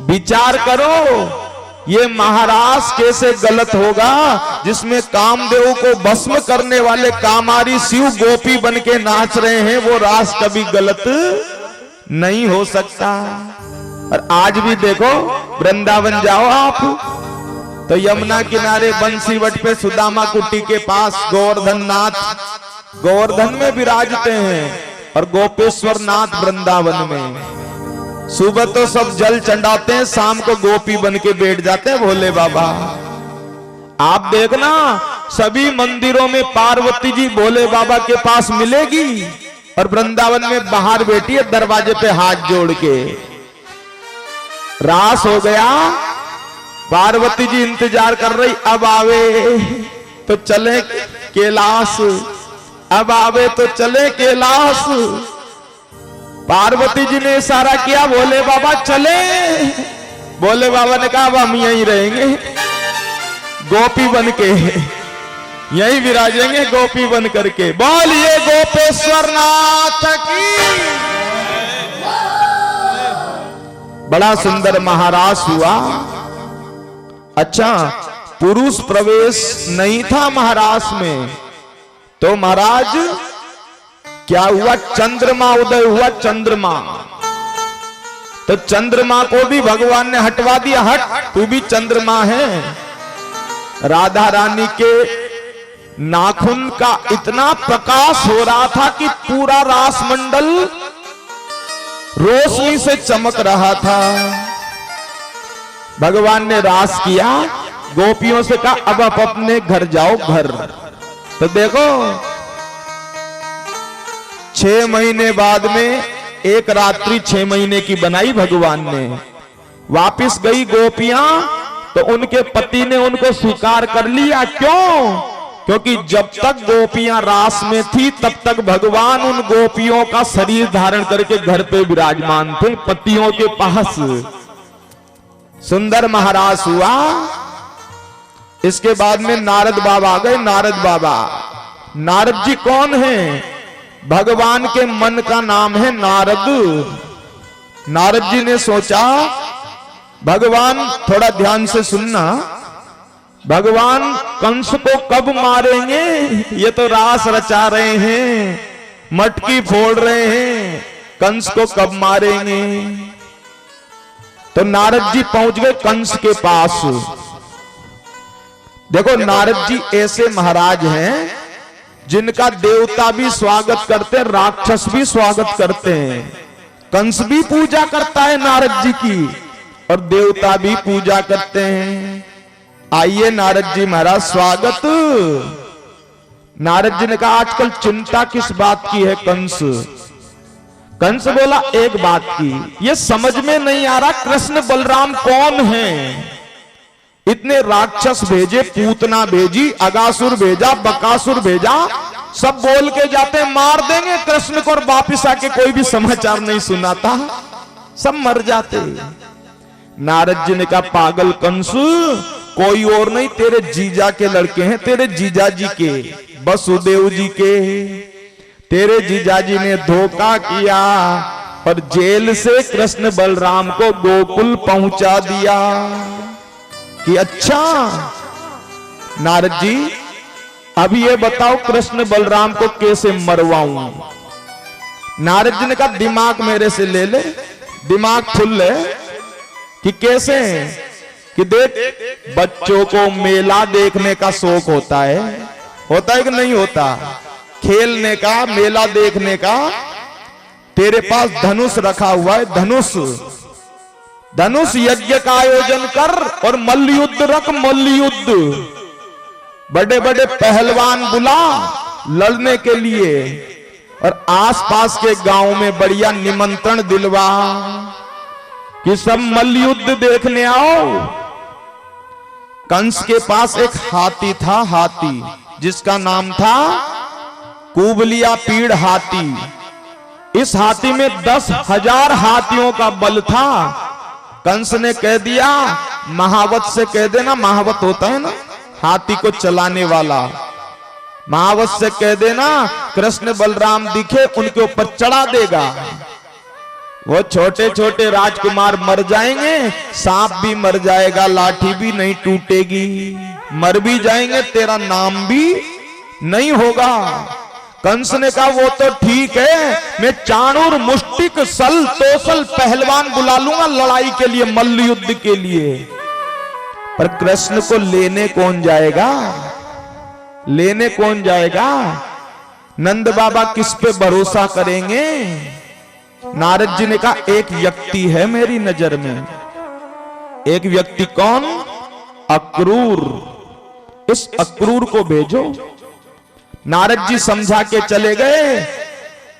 विचार करो, ये महारास कैसे गलत होगा जिसमें कामदेव को भस्म करने वाले कामारी शिव गोपी बन के नाच रहे हैं? वो रास कभी गलत नहीं हो सकता। और आज भी देखो, वृंदावन जाओ आप तो यमुना किनारे बंसीवट पे सुदामा कुटी के पास गोवर्धन नाथ गोवर्धन में विराजते हैं और गोपेश्वर नाथ वृंदावन में। सुबह तो सब जल चढ़ाते हैं, शाम को गोपी बन के बैठ जाते हैं भोले बाबा। आप देखना, सभी मंदिरों में पार्वती जी भोले बाबा के पास मिलेगी और वृंदावन में बाहर बैठी है दरवाजे पे हाथ जोड़ के। रास हो गया, पार्वती जी इंतजार कर रही, अब आवे तो चले कैलाश, अब आवे तो चले कैलाश। पार्वती जी ने इशारा किया, भोले बाबा चले। भोले बाबा ने कहा, अब हम यहीं रहेंगे, गोपी बन के यहीं विराजेंगे, गोपी बन करके। बोलिए गोपेश्वर नाथ की। बड़ा सुंदर महारास हुआ। अच्छा, पुरुष प्रवेश नहीं था महारास में, तो महाराज क्या हुआ? चंद्रमा उदय हुआ। चंद्रमा, तो चंद्रमा को भी भगवान ने हटवा दिया, हट तू भी चंद्रमा है। राधा रानी के नाखून का इतना प्रकाश हो रहा था कि पूरा रास मंडल रोशनी से चमक रहा था। भगवान ने रास किया, गोपियों से कहा अब आप अपने घर जाओ, घर। तो देखो 6 महीने बाद में एक रात्रि 6 महीने की बनाई भगवान ने। वापिस गई गोपियां तो उनके पति ने उनको स्वीकार कर लिया। क्यों? क्योंकि जब तक गोपियां रास में थी तब तक भगवान उन गोपियों का शरीर धारण करके घर पे विराजमान थे, पतियों के पास। सुंदर महारास हुआ। इसके बाद में नारद बाबा आ गए। नारद बाबा, नारद जी कौन है? भगवान के मन का नाम है नारद। नारद जी ने सोचा, भगवान, थोड़ा ध्यान से सुनना, भगवान कंस को कब मारेंगे? ये तो रास रचा रहे हैं, मटकी फोड़ रहे हैं, कंस को कब मारेंगे? तो नारद जी पहुंच गए कंस के पास। देखो, नारद जी ऐसे महाराज हैं जिनका देवता भी स्वागत करते हैं, राक्षस भी स्वागत करते हैं। कंस भी पूजा करता है नारद जी की और देवता भी पूजा करते हैं। आइए नारद जी महाराज, स्वागत। नारद जी ने कहा, आजकल चिंता किस बात की है कंस? कंस बोला, एक बात की, ये समझ में नहीं आ रहा कृष्ण बलराम कौन है? इतने राक्षस भेजे, पूतना भेजी, अगासुर भेजा, बकासुर भेजा, सब बोल के जाते मार देंगे कृष्ण को, और वापिस आके कोई भी समाचार नहीं सुनाता, सब मर जाते। नारद जी ने कहा, पागल कंस, कोई और नहीं, तेरे जीजा के लड़के हैं, तेरे जीजा जी के, वसुदेव जी के। तेरे जीजा जी ने धोखा किया और जेल से कृष्ण बलराम को गोकुल पहुंचा दिया। कि अच्छा नारद जी, अब ये बताओ कृष्ण बलराम को कैसे मरवाऊं? नारद जी ने कहा, दिमाग मेरे से ले ले, दिमाग फुल है कि कैसे? कि देख, बच्चों को मेला देखने का शौक होता है कि नहीं होता? खेलने का, मेला देखने का, तेरे पास धनुष रखा हुआ है, धनुष धनुष यज्ञ का आयोजन कर और मल्ल युद्ध रख, मल्ल युद्ध। बड़े बड़े पहलवान बुला लड़ने के लिए और आसपास के गांव में बढ़िया निमंत्रण दिलवा कि सब मल्ल युद्ध देखने आओ। कंस के पास एक हाथी था, हाथी जिसका नाम था कुबलिया पीड़ हाथी। इस हाथी में 10,000 हाथियों का बल था। कंस ने कह दिया, महावत से कह देना, महावत होता है ना हाथी को चलाने वाला, महावत से कह देना कृष्ण बलराम दिखे उनके ऊपर चढ़ा देगा। वो छोटे छोटे राजकुमार मर जाएंगे, सांप भी मर जाएगा, लाठी भी नहीं टूटेगी, मर भी जाएंगे, तेरा नाम भी नहीं होगा। कंस ने कहा वो तो ठीक है, मैं चाणूर मुष्टिक सल तोसल पहलवान बुला लूंगा लड़ाई के लिए, मल्ल युद्ध के लिए, पर कृष्ण को लेने कौन जाएगा, लेने कौन जाएगा? नंद बाबा किस पे भरोसा करेंगे? नारद जी ने कहा एक व्यक्ति है मेरी नजर में, एक व्यक्ति। कौन? अक्रूर। इस अक्रूर को भेजो। नारद जी समझा के चले गए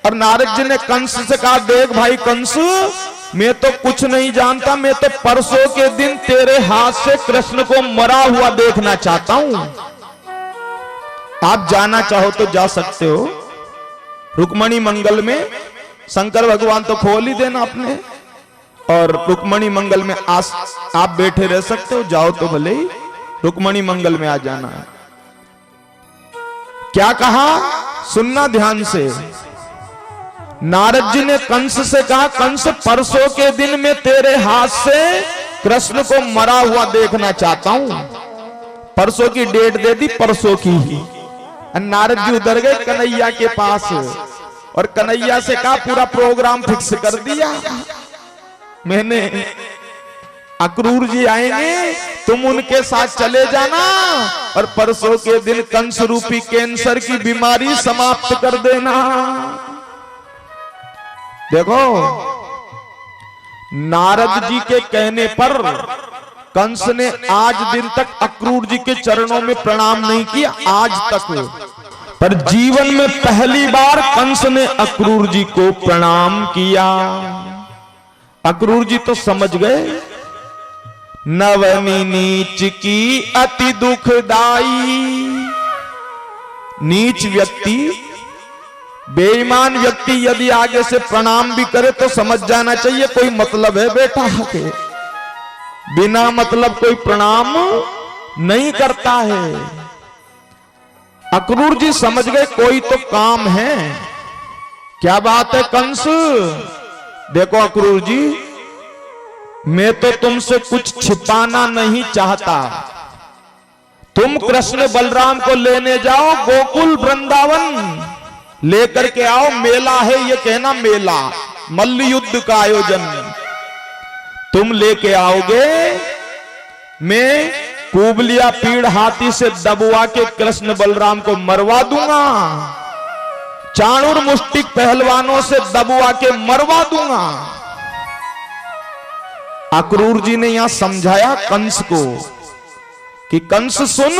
और नारद जी ने कंस से कहा, देख भाई कंस, मैं तो कुछ नहीं जानता, मैं तो परसों के दिन तेरे हाथ से कृष्ण को मरा हुआ देखना चाहता हूं। आप जाना चाहो तो जा सकते हो। रुक्मणी मंगल में शंकर भगवान तो खोल ही देना अपने, और रुक्मणी मंगल में आप बैठे रह सकते हो, जाओ तो भले ही, रुक्मणी मंगल में आ जाना है। क्या कहा सुनना ध्यान से। नारद जी ने कंस से कहा, कंस परसों के दिन में तेरे हाथ से कृष्ण को मरा हुआ देखना चाहता हूं। परसों की डेट दे दी, परसों की ही। नारद जी उधर गए कन्हैया के पास और कन्हैया से कहा पूरा प्रोग्राम फिक्स कर दिया मैंने, अक्रूर जी आएंगे, तुम उनके साथ चले जाना और परसों के दिन कंस रूपी कैंसर की बीमारी समाप्त कर देना। देखो नारद जी के कहने पर कंस ने आज दिन तक अक्रूर जी के चरणों में प्रणाम नहीं किया, आज तक, पर जीवन में पहली बार कंस ने अक्रूर जी को प्रणाम किया। अक्रूर जी तो समझ गए, नवनी नीच की अति दुखदाई। नीच व्यक्ति, बेईमान व्यक्ति यदि आगे से प्रणाम भी करे तो समझ जाना चाहिए कोई मतलब है बेटा के, बिना मतलब कोई प्रणाम नहीं करता है। अक्रूर जी समझ गए कोई तो काम है। क्या बात है कंस? देखो अक्रूर जी, मैं तो तुमसे कुछ छिपाना नहीं चाहता। तुम कृष्ण बलराम को लेने जाओ, गोकुल वृंदावन लेकर के आओ, मेला है ये कहना, मेला मल्ल युद्ध का आयोजन तुम लेके आओगे, मैं कुबलिया पीड़ हाथी से दबवा के कृष्ण बलराम को मरवा दूंगा, चाणूर मुष्टिक पहलवानों से दबवा के मरवा दूंगा। अक्रूर जी ने यहां समझाया कंस को कि कंस सुन,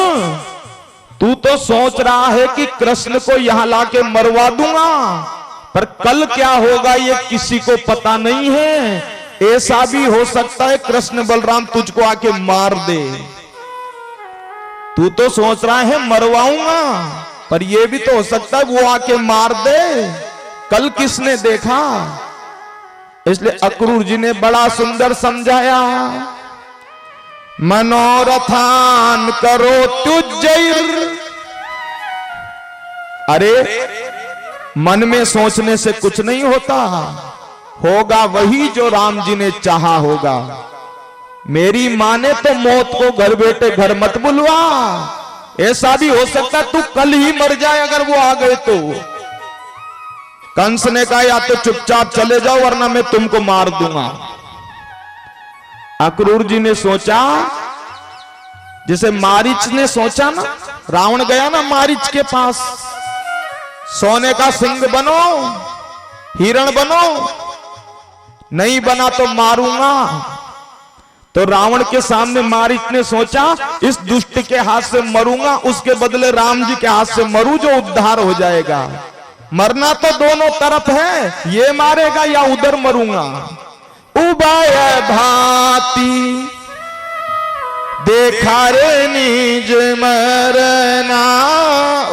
तू तो सोच रहा है कि कृष्ण को यहां लाके मरवा दूंगा, पर कल क्या होगा ये किसी को पता नहीं है। ऐसा भी हो सकता है कृष्ण बलराम तुझको आके मार दे। तू तो सोच रहा है मरवाऊंगा, पर यह भी तो हो सकता है वो आके मार दे। कल किसने देखा? इसलिए अक्रूर जी ने बड़ा सुंदर समझाया, मनोरथान करो तुझैर। अरे मन में सोचने से कुछ नहीं होता, होगा वही जो राम जी ने चाहा होगा। मेरी मां ने तो मौत को घर बैठे घर मत बुलवा, ऐसा भी हो सकता तू कल ही मर जाए अगर वो आ गए तो। कंस ने कहा या तो चुपचाप चले जाओ वरना मैं तुमको मार दूंगा। अक्रूर जी ने सोचा, जैसे मारीच ने सोचा ना, रावण गया ना मारीच के पास, सोने का सिंह बनो, हिरण बनो, नहीं बना तो मारूंगा। तो रावण के सामने मारीच ने सोचा इस दुष्ट के हाथ से मरूंगा, उसके बदले राम जी के हाथ से मरूं जो उद्धार हो जाएगा। मरना तो दोनों तरफ है, ये मारेगा या उधर मरूंगा। उभय भांति देखा रे निज मरना,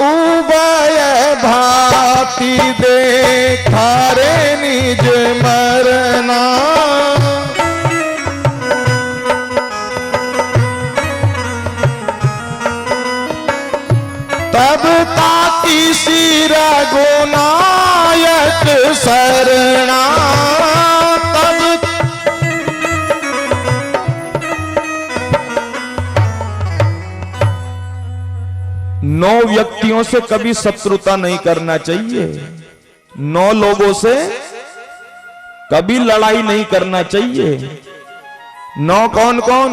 उभय भांति देखा रे निज मरना। तब ताकी सिर गुनायक शरणा, तब 9 व्यक्तियों से कभी शत्रुता नहीं करना चाहिए, 9 लोगों से कभी लड़ाई नहीं करना चाहिए। 9 कौन कौन?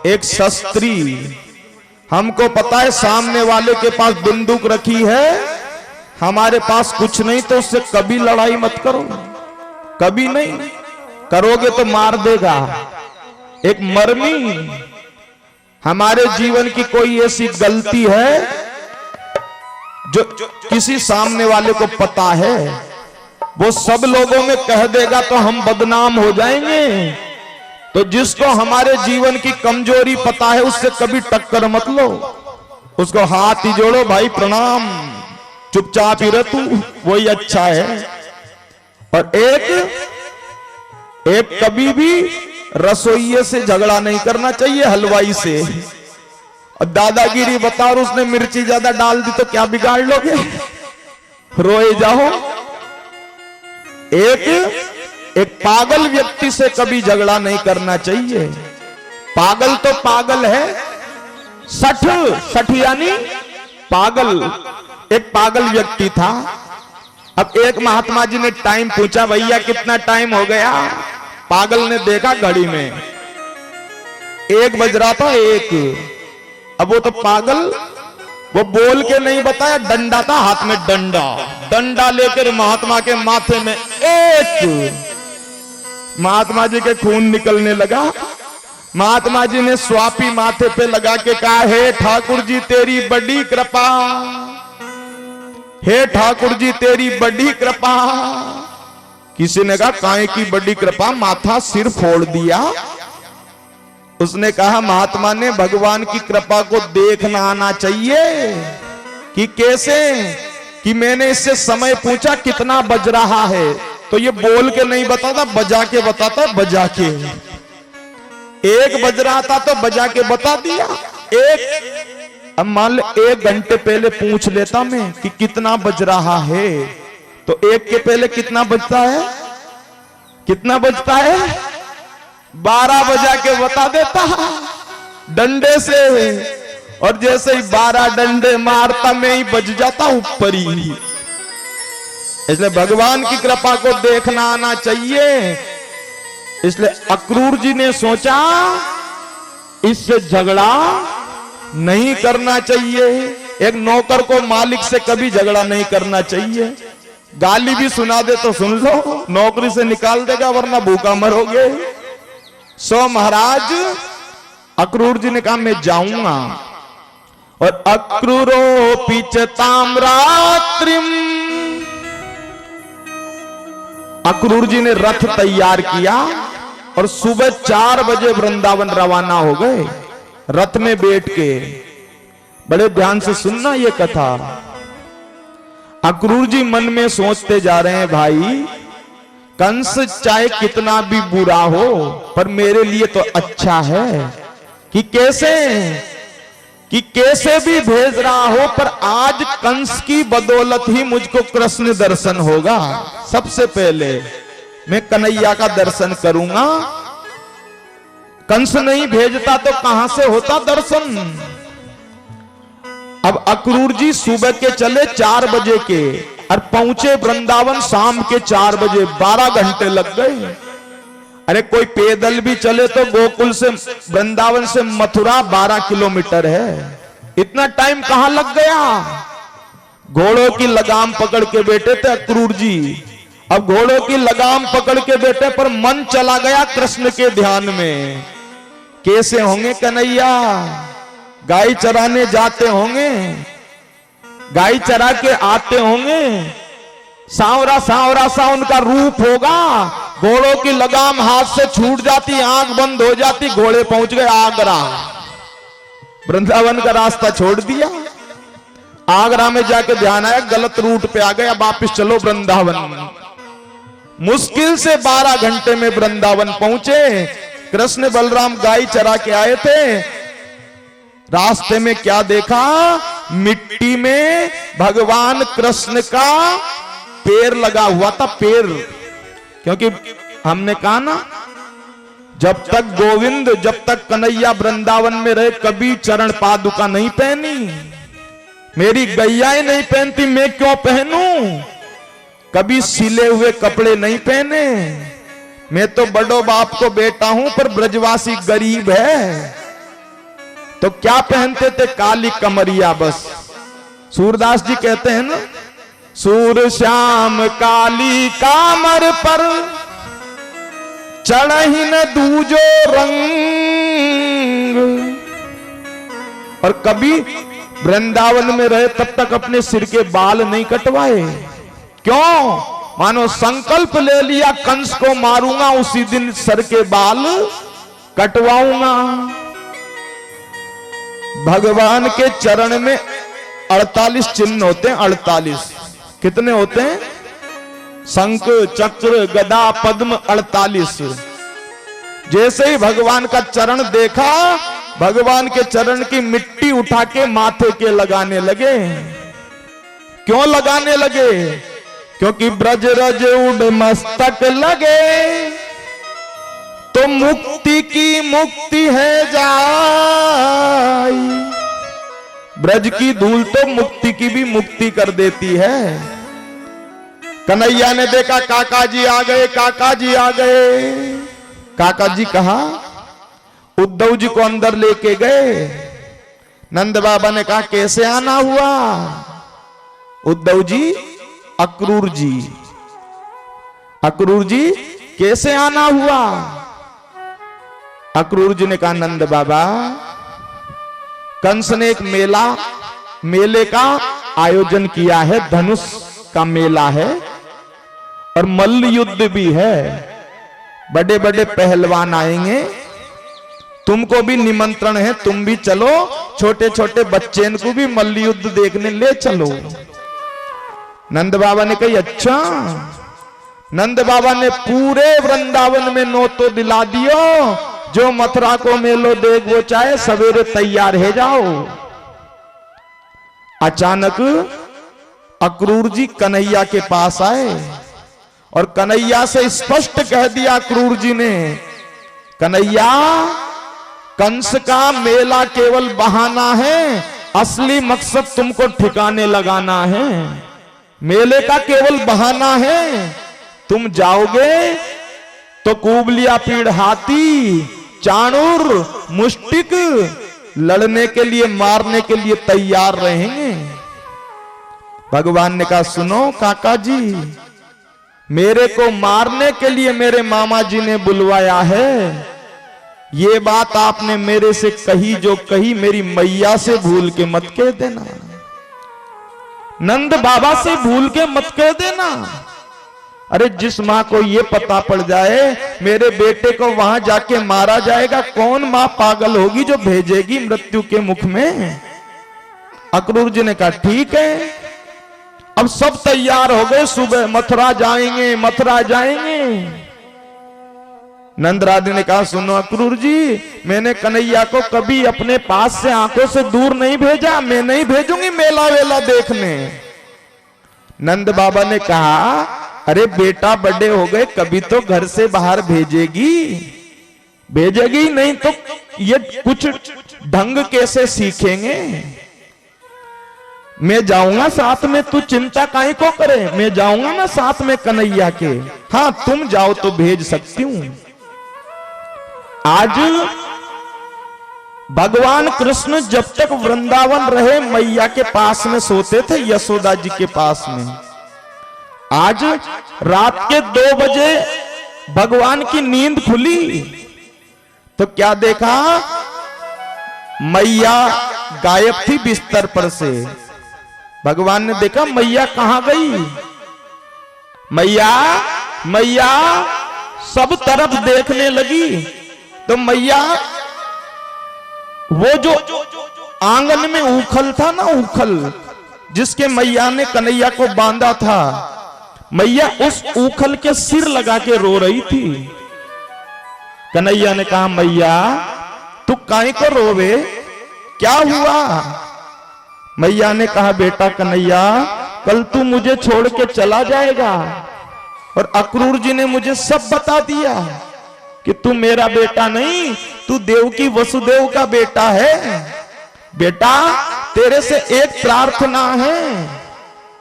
एक शस्त्री, हमको पता है सामने वाले के पास बंदूक रखी है, हमारे पास कुछ नहीं, तो उससे कभी लड़ाई मत करो, कभी नहीं करोगे तो मार देगा। एक मर्मी, हमारे जीवन की कोई ऐसी गलती है जो किसी सामने वाले को पता है, वो सब लोगों में कह देगा तो हम बदनाम हो जाएंगे। तो जिसको हमारे जीवन की कमजोरी पता है उससे कभी टक्कर मत लो, उसको हाथ ही जोड़ो, भाई प्रणाम, चुपचाप ही रह तू, वही अच्छा है। और एक कभी भी रसोइये से झगड़ा नहीं करना चाहिए, हलवाई से। और दादागिरी बता और उसने मिर्ची ज्यादा डाल दी तो क्या बिगाड़ लोगे, रोए जाओ। एक पागल व्यक्ति से कभी झगड़ा नहीं करना चाहिए। पागल तो पागल है, सठ यानी पागल। एक पागल व्यक्ति था। अब एक महात्मा जी ने टाइम पूछा, भैया कितना टाइम हो गया? पागल ने देखा घड़ी में 1 बज रहा था, 1। अब वो तो पागल, वो बोल के नहीं बताया, डंडा था हाथ में, डंडा लेकर महात्मा के माथे में 1। महात्मा जी के खून निकलने लगा। महात्मा जी ने स्वापी माथे पे लगा के कहा, हे ठाकुर जी तेरी बड़ी कृपा, हे ठाकुर जी तेरी बड़ी कृपा। किसी ने कहा काहे की बड़ी कृपा, माथा सिर फोड़ दिया। उसने कहा महात्मा ने भगवान की कृपा को देखना आना चाहिए कि कैसे, कि मैंने इससे समय पूछा कितना बज रहा है, तो ये बोल के नहीं बताता, बजा के बताता, बजा के। 1 बज रहा था तो बजा के बता दिया। अब मान लो 1 घंटे पहले पूछ लेता मैं कि कितना बज रहा है, तो 1 के पहले कितना बजता है, कितना बजता है? 12 बजा के बता देता डंडे से। और जैसे ही 12 डंडे मारता मैं ही बज जाता ऊपर ही। इसलिए भगवान की कृपा को देखना आना चाहिए। इसलिए अक्रूर जी ने सोचा इससे झगड़ा नहीं करना चाहिए। एक नौकर को मालिक से कभी झगड़ा नहीं करना चाहिए। गाली भी सुना दे तो सुन लो, नौकरी से निकाल देगा वरना भूखा मरोगे। सो महाराज अक्रूर जी ने कहा मैं जाऊंगा। और अक्रूरो पिचताम रात्रिम, अक्रूर जी ने रथ तैयार किया और सुबह 4 बजे वृंदावन रवाना हो गए रथ में बैठ के। बड़े ध्यान से सुनना ये कथा। अक्रूर जी मन में सोचते जा रहे हैं, भाई कंस चाहे कितना भी बुरा हो पर मेरे लिए तो अच्छा है, कि कैसे भी भेज रहा हो पर आज कंस की बदौलत ही मुझको कृष्ण दर्शन होगा। सबसे पहले मैं कन्हैया का दर्शन करूंगा। कंस नहीं भेजता तो कहां से होता दर्शन। अब अक्रूर जी सुबह के चले 4 बजे के और पहुंचे वृंदावन शाम के 4 बजे। 12 घंटे लग गए। अरे कोई पैदल भी चले तो गोकुल से वृंदावन से मथुरा 12 किलोमीटर है। इतना टाइम कहां लग गया? घोड़ों की लगाम पकड़ के बैठे थे अक्रूर जी। अब घोड़ों की लगाम पकड़ के बैठे पर मन चला गया कृष्ण के ध्यान में। कैसे होंगे कन्हैया, गाय चराने जाते होंगे, गाय चरा के आते होंगे, सांवरा सांवरा सा उनका रूप होगा। घोड़ों की लगाम हाथ से छूट जाती, आंख बंद हो जाती, घोड़े पहुंच गए आगरा। वृंदावन का रास्ता छोड़ दिया, आगरा में जाके ध्यान आया गलत रूट पे आ गया, वापिस चलो वृंदावन। मुश्किल से 12 घंटे में वृंदावन पहुंचे। कृष्ण बलराम गाय चरा के आए थे। रास्ते में क्या देखा, मिट्टी में भगवान कृष्ण का पैर लगा हुआ था, पैर। क्योंकि हमने कहा ना, जब तक गोविंद, जब तक कन्हैया वृंदावन में रहे, कभी चरण पादुका नहीं पहनी। मेरी गैयाएं नहीं पहनती, मैं क्यों पहनूं? कभी सिले हुए कपड़े नहीं पहने। मैं तो बड़ो बाप को बेटा हूं, पर ब्रजवासी गरीब है, तो क्या पहनते थे? काली कमरिया बस। सूरदास जी कहते हैं ना, सूर श्याम काली कामर पर चढ़ही न दूजो रंग। और कभी वृंदावन में रहे तब तक अपने सिर के बाल नहीं कटवाए। क्यों? मानो संकल्प ले लिया, कंस को मारूंगा, उसी दिन सर के बाल कटवाऊंगा। भगवान के चरण में 48 चिन्ह होते हैं। 48 कितने होते हैं? शंख चक्र गदा पद्म 48। जैसे ही भगवान का चरण देखा, भगवान के चरण की मिट्टी उठा के माथे के लगाने लगे। क्यों लगाने लगे? क्योंकि ब्रज रज उड़ मस्तक लगे, तो मुक्ति की मुक्ति है जाई। ब्रज की धूल तो मुक्ति की भी मुक्ति कर देती है। कन्हैया ने देखा काका जी आ गए, काका जी आ गए। काका जी कहा, उद्धव जी को अंदर लेके गए। नंद बाबा ने कहा कैसे आना हुआ? उद्धव जी, अक्रूर जी, अक्रूर जी कैसे आना हुआ? अक्रूर जी ने कहा, नंद बाबा, कंस ने एक मेले का आयोजन किया है, धनुष का मेला है और मल्ल युद्ध भी है। बड़े बड़े पहलवान आएंगे, तुमको भी निमंत्रण है, तुम भी चलो। छोटे छोटे बच्चे को भी मल्ल युद्ध देखने ले चलो। नंद बाबा ने कही अच्छा। नंद बाबा ने पूरे वृंदावन में नोतो दिला दियो, जो मथुरा को मेलो देख वो चाहे सवेरे तैयार है जाओ। अचानक अक्रूर जी कन्हैया के पास आए और कन्हैया से स्पष्ट कह दिया अक्रूर जी ने, कन्हैया, कंस का मेला केवल बहाना है, असली मकसद तुमको ठिकाने लगाना है। मेले का केवल बहाना है, तुम जाओगे तो कुबलिया पीड़ हाथी, चाणूर, मुष्टिक लड़ने के लिए, मारने के लिए तैयार रहेंगे। भगवान ने कहा सुनो काका जी, मेरे को मारने के लिए मेरे मामा जी ने बुलवाया है। ये बात आपने मेरे से कही जो कही, मेरी मैया से भूल के मत कह देना, नंद बाबा से भूल के मत कह देना। अरे जिस माँ को ये पता पड़ जाए मेरे बेटे को वहां जाके मारा जाएगा, कौन माँ पागल होगी जो भेजेगी मृत्यु के मुख में? अक्रूर जी ने कहा ठीक है। अब सब तैयार हो गए, सुबह मथुरा जाएंगे, मथुरा जाएंगे। नंद राधे ने कहा सुनो अक्रूर जी, मैंने कन्हैया को कभी अपने पास से आंखों से दूर नहीं भेजा, मैं नहीं भेजूंगी मेला वेला देखने। नंद बाबा ने कहा अरे बेटा बड़े हो गए, कभी तो घर से बाहर भेजेगी, भेजेगी नहीं तो ये कुछ ढंग कैसे सीखेंगे? मैं जाऊंगा साथ में, तू चिंता काहे को करे, मैं जाऊंगा ना साथ में कन्हैया के। हाँ तुम जाओ तो भेज सकती हूं। आज भगवान कृष्ण जब तक वृंदावन रहे मैया के पास में सोते थे, यशोदा जी के पास में। आज रात के 2 बजे भगवान की नींद खुली तो क्या देखा, मैया गायब थी बिस्तर पर से। भगवान ने देखा मैया कहां गई, मैया मैया सब तरफ देखने लगी तो मैया वो जो आंगन में उखल था ना, उखल जिसके मैया ने कन्हैया को बांधा था, मैया उस उखल के सिर लगा के रो रही थी। कन्हैया ने कहा मैया तू काहे को रोवे, क्या हुआ? मैया ने कहा बेटा कन्हैया कल तू मुझे छोड़ के चला जाएगा और अक्रूर जी ने मुझे सब बता दिया कि तू मेरा बेटा नहीं, तू देवकी वसुदेव का बेटा है। बेटा तेरे से एक प्रार्थना है।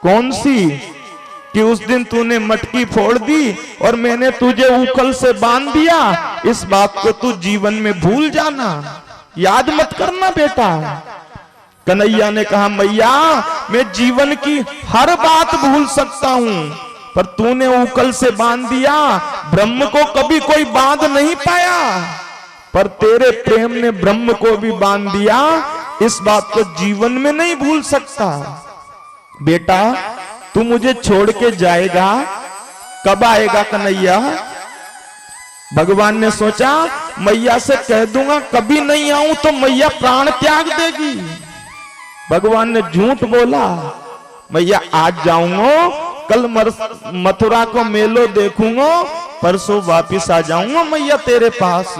कौन सी? कि उस दिन तूने मटकी फोड़ दी और मैंने तुझे उखल से बांध दिया, इस बात को तू जीवन में भूल जाना, याद मत करना बेटा। कन्हैया ने कहा मैया मैं जीवन की हर बात भूल सकता हूं, पर तूने उखल से बांध दिया, ब्रह्म को कभी कोई बांध नहीं पाया, पर तेरे प्रेम ने ब्रह्म को भी बांध दिया, इस बात को जीवन में नहीं भूल सकता। बेटा तू मुझे छोड़ के जाएगा, कब आएगा कन्हैया? भगवान ने सोचा मैया से कह दूंगा कभी नहीं आऊं तो मैया प्राण त्याग देगी। भगवान ने झूठ बोला, मैया आज जाऊंगा, कल मथुरा को मेलो देखूंगा, परसों वापिस आ जाऊंगा मैया तेरे पास।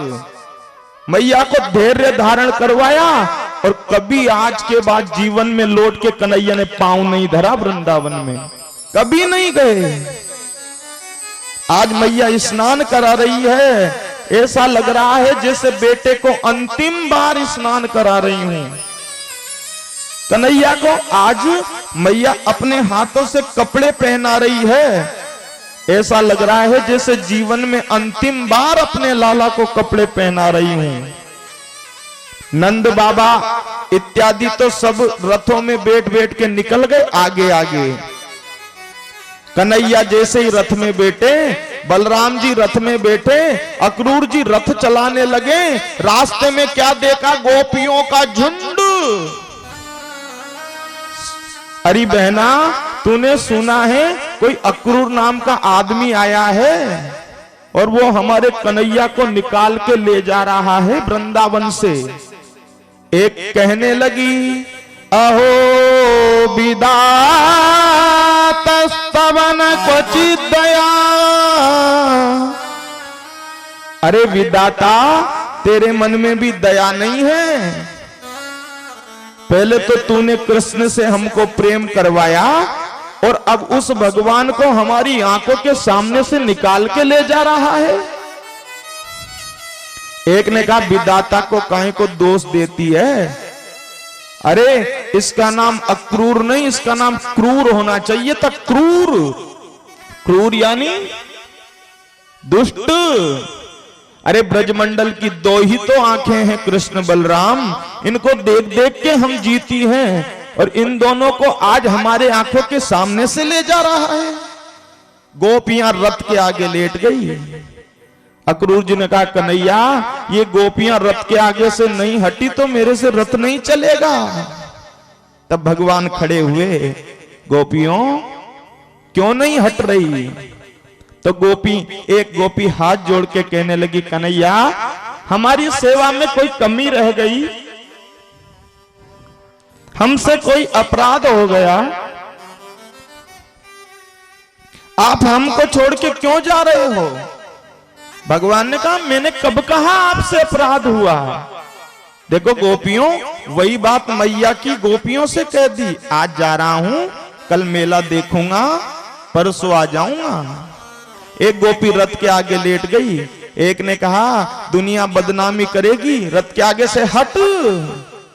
मैया को धैर्य धारण करवाया और कभी आज के बाद जीवन में लौट के कन्हैया ने पांव नहीं धरा वृंदावन में, कभी नहीं गए। आज मैया स्नान करा रही है, ऐसा लग रहा है जैसे बेटे को अंतिम बार स्नान करा रही हूं। कन्हैया को आज मैया अपने हाथों से कपड़े पहना रही है, ऐसा लग रहा है जैसे जीवन में अंतिम बार अपने लाला को कपड़े पहना रही हूं। नंद बाबा इत्यादि तो सब रथों में बैठ बैठ के निकल गए आगे आगे। कन्हैया जैसे ही रथ में बैठे, बलराम जी रथ में बैठे, अक्रूर जी रथ चलाने लगे, रास्ते में क्या देखा, गोपियों का झुंड। अरे बहना तूने सुना है कोई अक्रूर नाम का आदमी आया है और वो हमारे कन्हैया को निकाल के ले जा रहा है वृंदावन से। एक कहने लगी अहो विदातस्तवन क्वचित दया। अरे विदाता तेरे मन में भी दया नहीं है? पहले तो तूने कृष्ण से हमको प्रेम करवाया और अब उस भगवान को हमारी आंखों के सामने से निकाल के ले जा रहा है। एक ने कहा विदाता को काहे को दोष देती है? अरे इसका नाम अक्रूर नहीं, इसका नाम क्रूर होना चाहिए था। क्रूर, क्रूर यानी दुष्ट। अरे ब्रजमंडल की 2 ही तो आंखें हैं कृष्ण बलराम, इनको देख देख के हम जीती हैं और इन दोनों को आज हमारे आंखों के सामने से ले जा रहा है। गोपियां रथ के आगे लेट गई। अक्रूर जी ने कहा कन्हैया ये गोपियां रथ के आगे से नहीं हटी तो मेरे से रथ नहीं चलेगा। तब भगवान खड़े हुए, गोपियों क्यों नहीं हट रही? तो एक गोपी हाथ जोड़ के कहने लगी कन्हैया हमारी सेवा में कोई कमी रह गई, हमसे कोई अपराध हो गया, आप हमको छोड़ के क्यों जा रहे हो? भगवान ने कहा मैंने कब कहा आपसे अपराध हुआ? देखो गोपियों वही बात मैया की गोपियों से कह दी, आज जा रहा हूं, कल मेला देखूंगा, परसों आ जाऊंगा। एक गोपी रथ के आगे लेट गई। एक ने कहा दुनिया बदनामी करेगी, रथ के आगे से हट।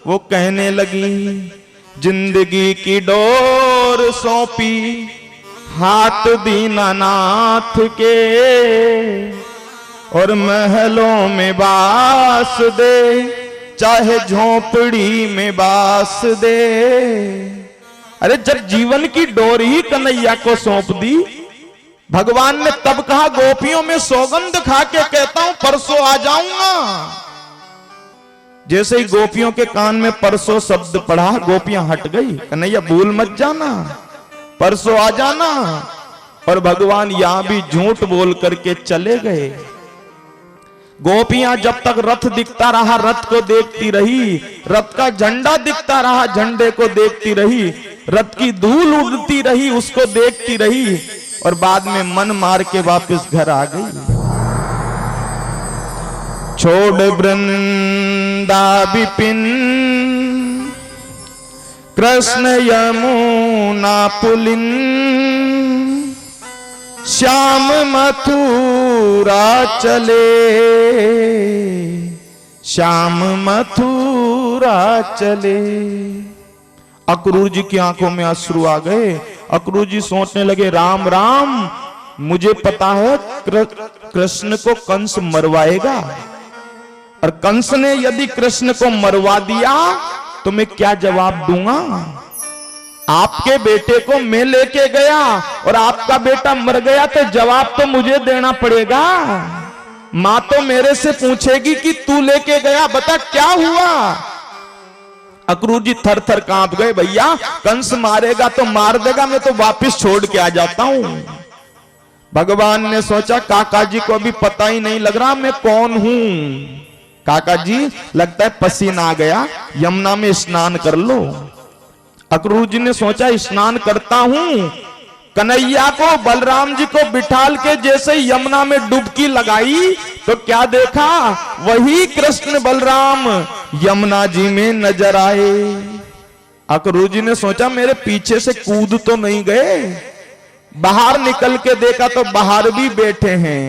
वो कहने लगी जिंदगी की डोर सौंपी हाथ दीनानाथ के और महलों में बास दे चाहे झोपड़ी में बास दे। अरे जब जीवन की डोर ही कन्हैया को सौंप दी, भगवान ने तब कहा गोपियों में सौगंध खा के कहता हूं परसों आ जाऊंगा। जैसे ही गोपियों के कान में परसों शब्द पड़ा, गोपियां हट गई। कन्हैया भूल मत जाना, परसों आ जाना। और भगवान यहां भी झूठ बोल करके चले गए। गोपियां जब तक रथ दिखता रहा रथ को देखती रही, रथ का झंडा दिखता रहा झंडे को देखती रही, रथ की धूल उड़ती रही उसको देखती रही, और बाद में मन मार के वापस घर आ गई। छोड़ वृंदा विपिन कृष्ण यमुना पुलिन, श्याम मथुरा चले, श्याम मथुरा चले। अक्रूर जी की आंखों में अश्रु आ गए। अक्रूर जी सोचने लगे राम राम, मुझे पता है कृष्ण को कंस मरवाएगा, और कंस ने यदि कृष्ण को मरवा दिया तो मैं क्या जवाब दूंगा। आपके बेटे को मैं लेके गया और आपका बेटा मर गया तो जवाब तो मुझे देना पड़ेगा। मां तो मेरे से पूछेगी कि तू लेके गया, बता क्या हुआ। अक्रूर जी थर थर कांप गए। भैया कंस मारेगा तो मार देगा, मैं तो वापस छोड़ के आ जाता हूं। भगवान ने सोचा काका जी को अभी पता ही नहीं लग रहा मैं कौन हूं। काका जी लगता है पसीना आ गया, यमुना में स्नान कर लो। अक्रूर जी ने सोचा स्नान करता हूं। कन्हैया को बलराम जी को बिठाल के जैसे यमुना में डुबकी लगाई तो क्या देखा, वही कृष्ण बलराम यमुना जी में नजर आए। अक्रूर जी ने सोचा मेरे पीछे से कूद तो नहीं गए। बाहर निकल के देखा तो बाहर भी बैठे हैं।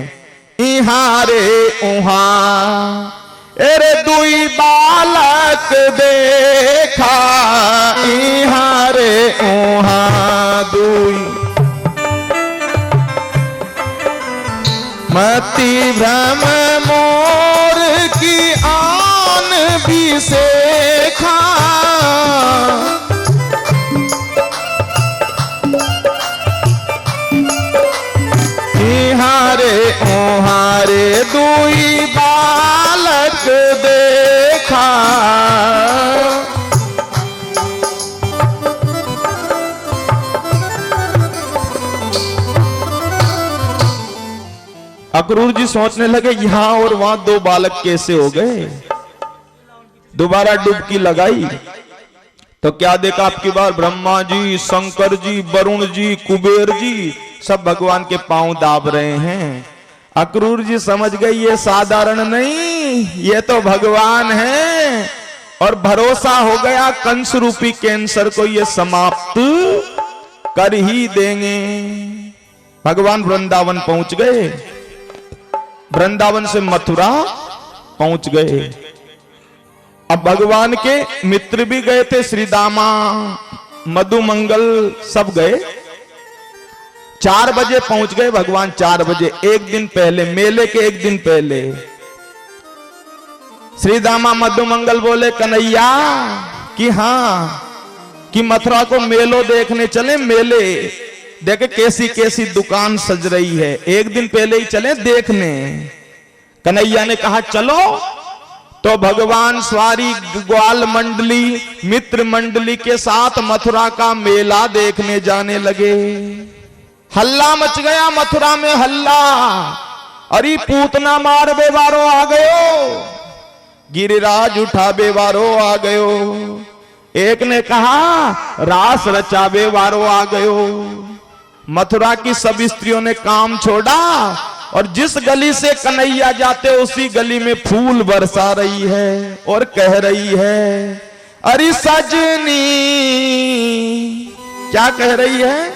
इहां रे उहां एरे दुई बालक देखा, इहां रे उहां दुई मति भ्रम मोर की आन भी सेखा। इहां रे उहां रे दुई बालक देखा। अक्रूर जी सोचने लगे यहां और वहां दो बालक कैसे हो गए। दोबारा डुबकी लगाई तो क्या देखा, आपकी बार ब्रह्मा जी, शंकर जी, वरुण जी, कुबेर जी सब भगवान के पांव दाब रहे हैं। अक्रूर जी समझ गए ये साधारण नहीं, ये तो भगवान है। और भरोसा हो गया कंस रूपी कैंसर को ये समाप्त कर ही देंगे। भगवान वृंदावन पहुंच गए। वृंदावन से मथुरा पहुंच गए। अब भगवान के मित्र भी गए थे, श्री दामा, मधुमंगल सब गए। 4 बजे पहुंच गए भगवान, 4 बजे, एक दिन पहले, मेले के एक दिन पहले। श्री दामा मधुमंगल बोले कन्हैया कि हाँ, कि मथुरा को मेलो देखने चले। मेले देखे कैसी कैसी दुकान सज रही है, एक दिन पहले ही चले देखने। कन्हैया ने कहा चलो। तो भगवान स्वारी ग्वाल मंडली, मित्र मंडली के साथ मथुरा का मेला देखने जाने लगे। हल्ला मच गया मथुरा में, हल्ला। अरे पूतना मार बेवारो आ गयो, गिरिराज उठा बेवारो आ गयो। एक ने कहा रास रचा बेवारो आ गयो। मथुरा की सब स्त्रियों ने काम छोड़ा और जिस गली से कन्हैया जाते उसी गली में फूल बरसा रही है और कह रही है अरे सजनी। क्या कह रही है?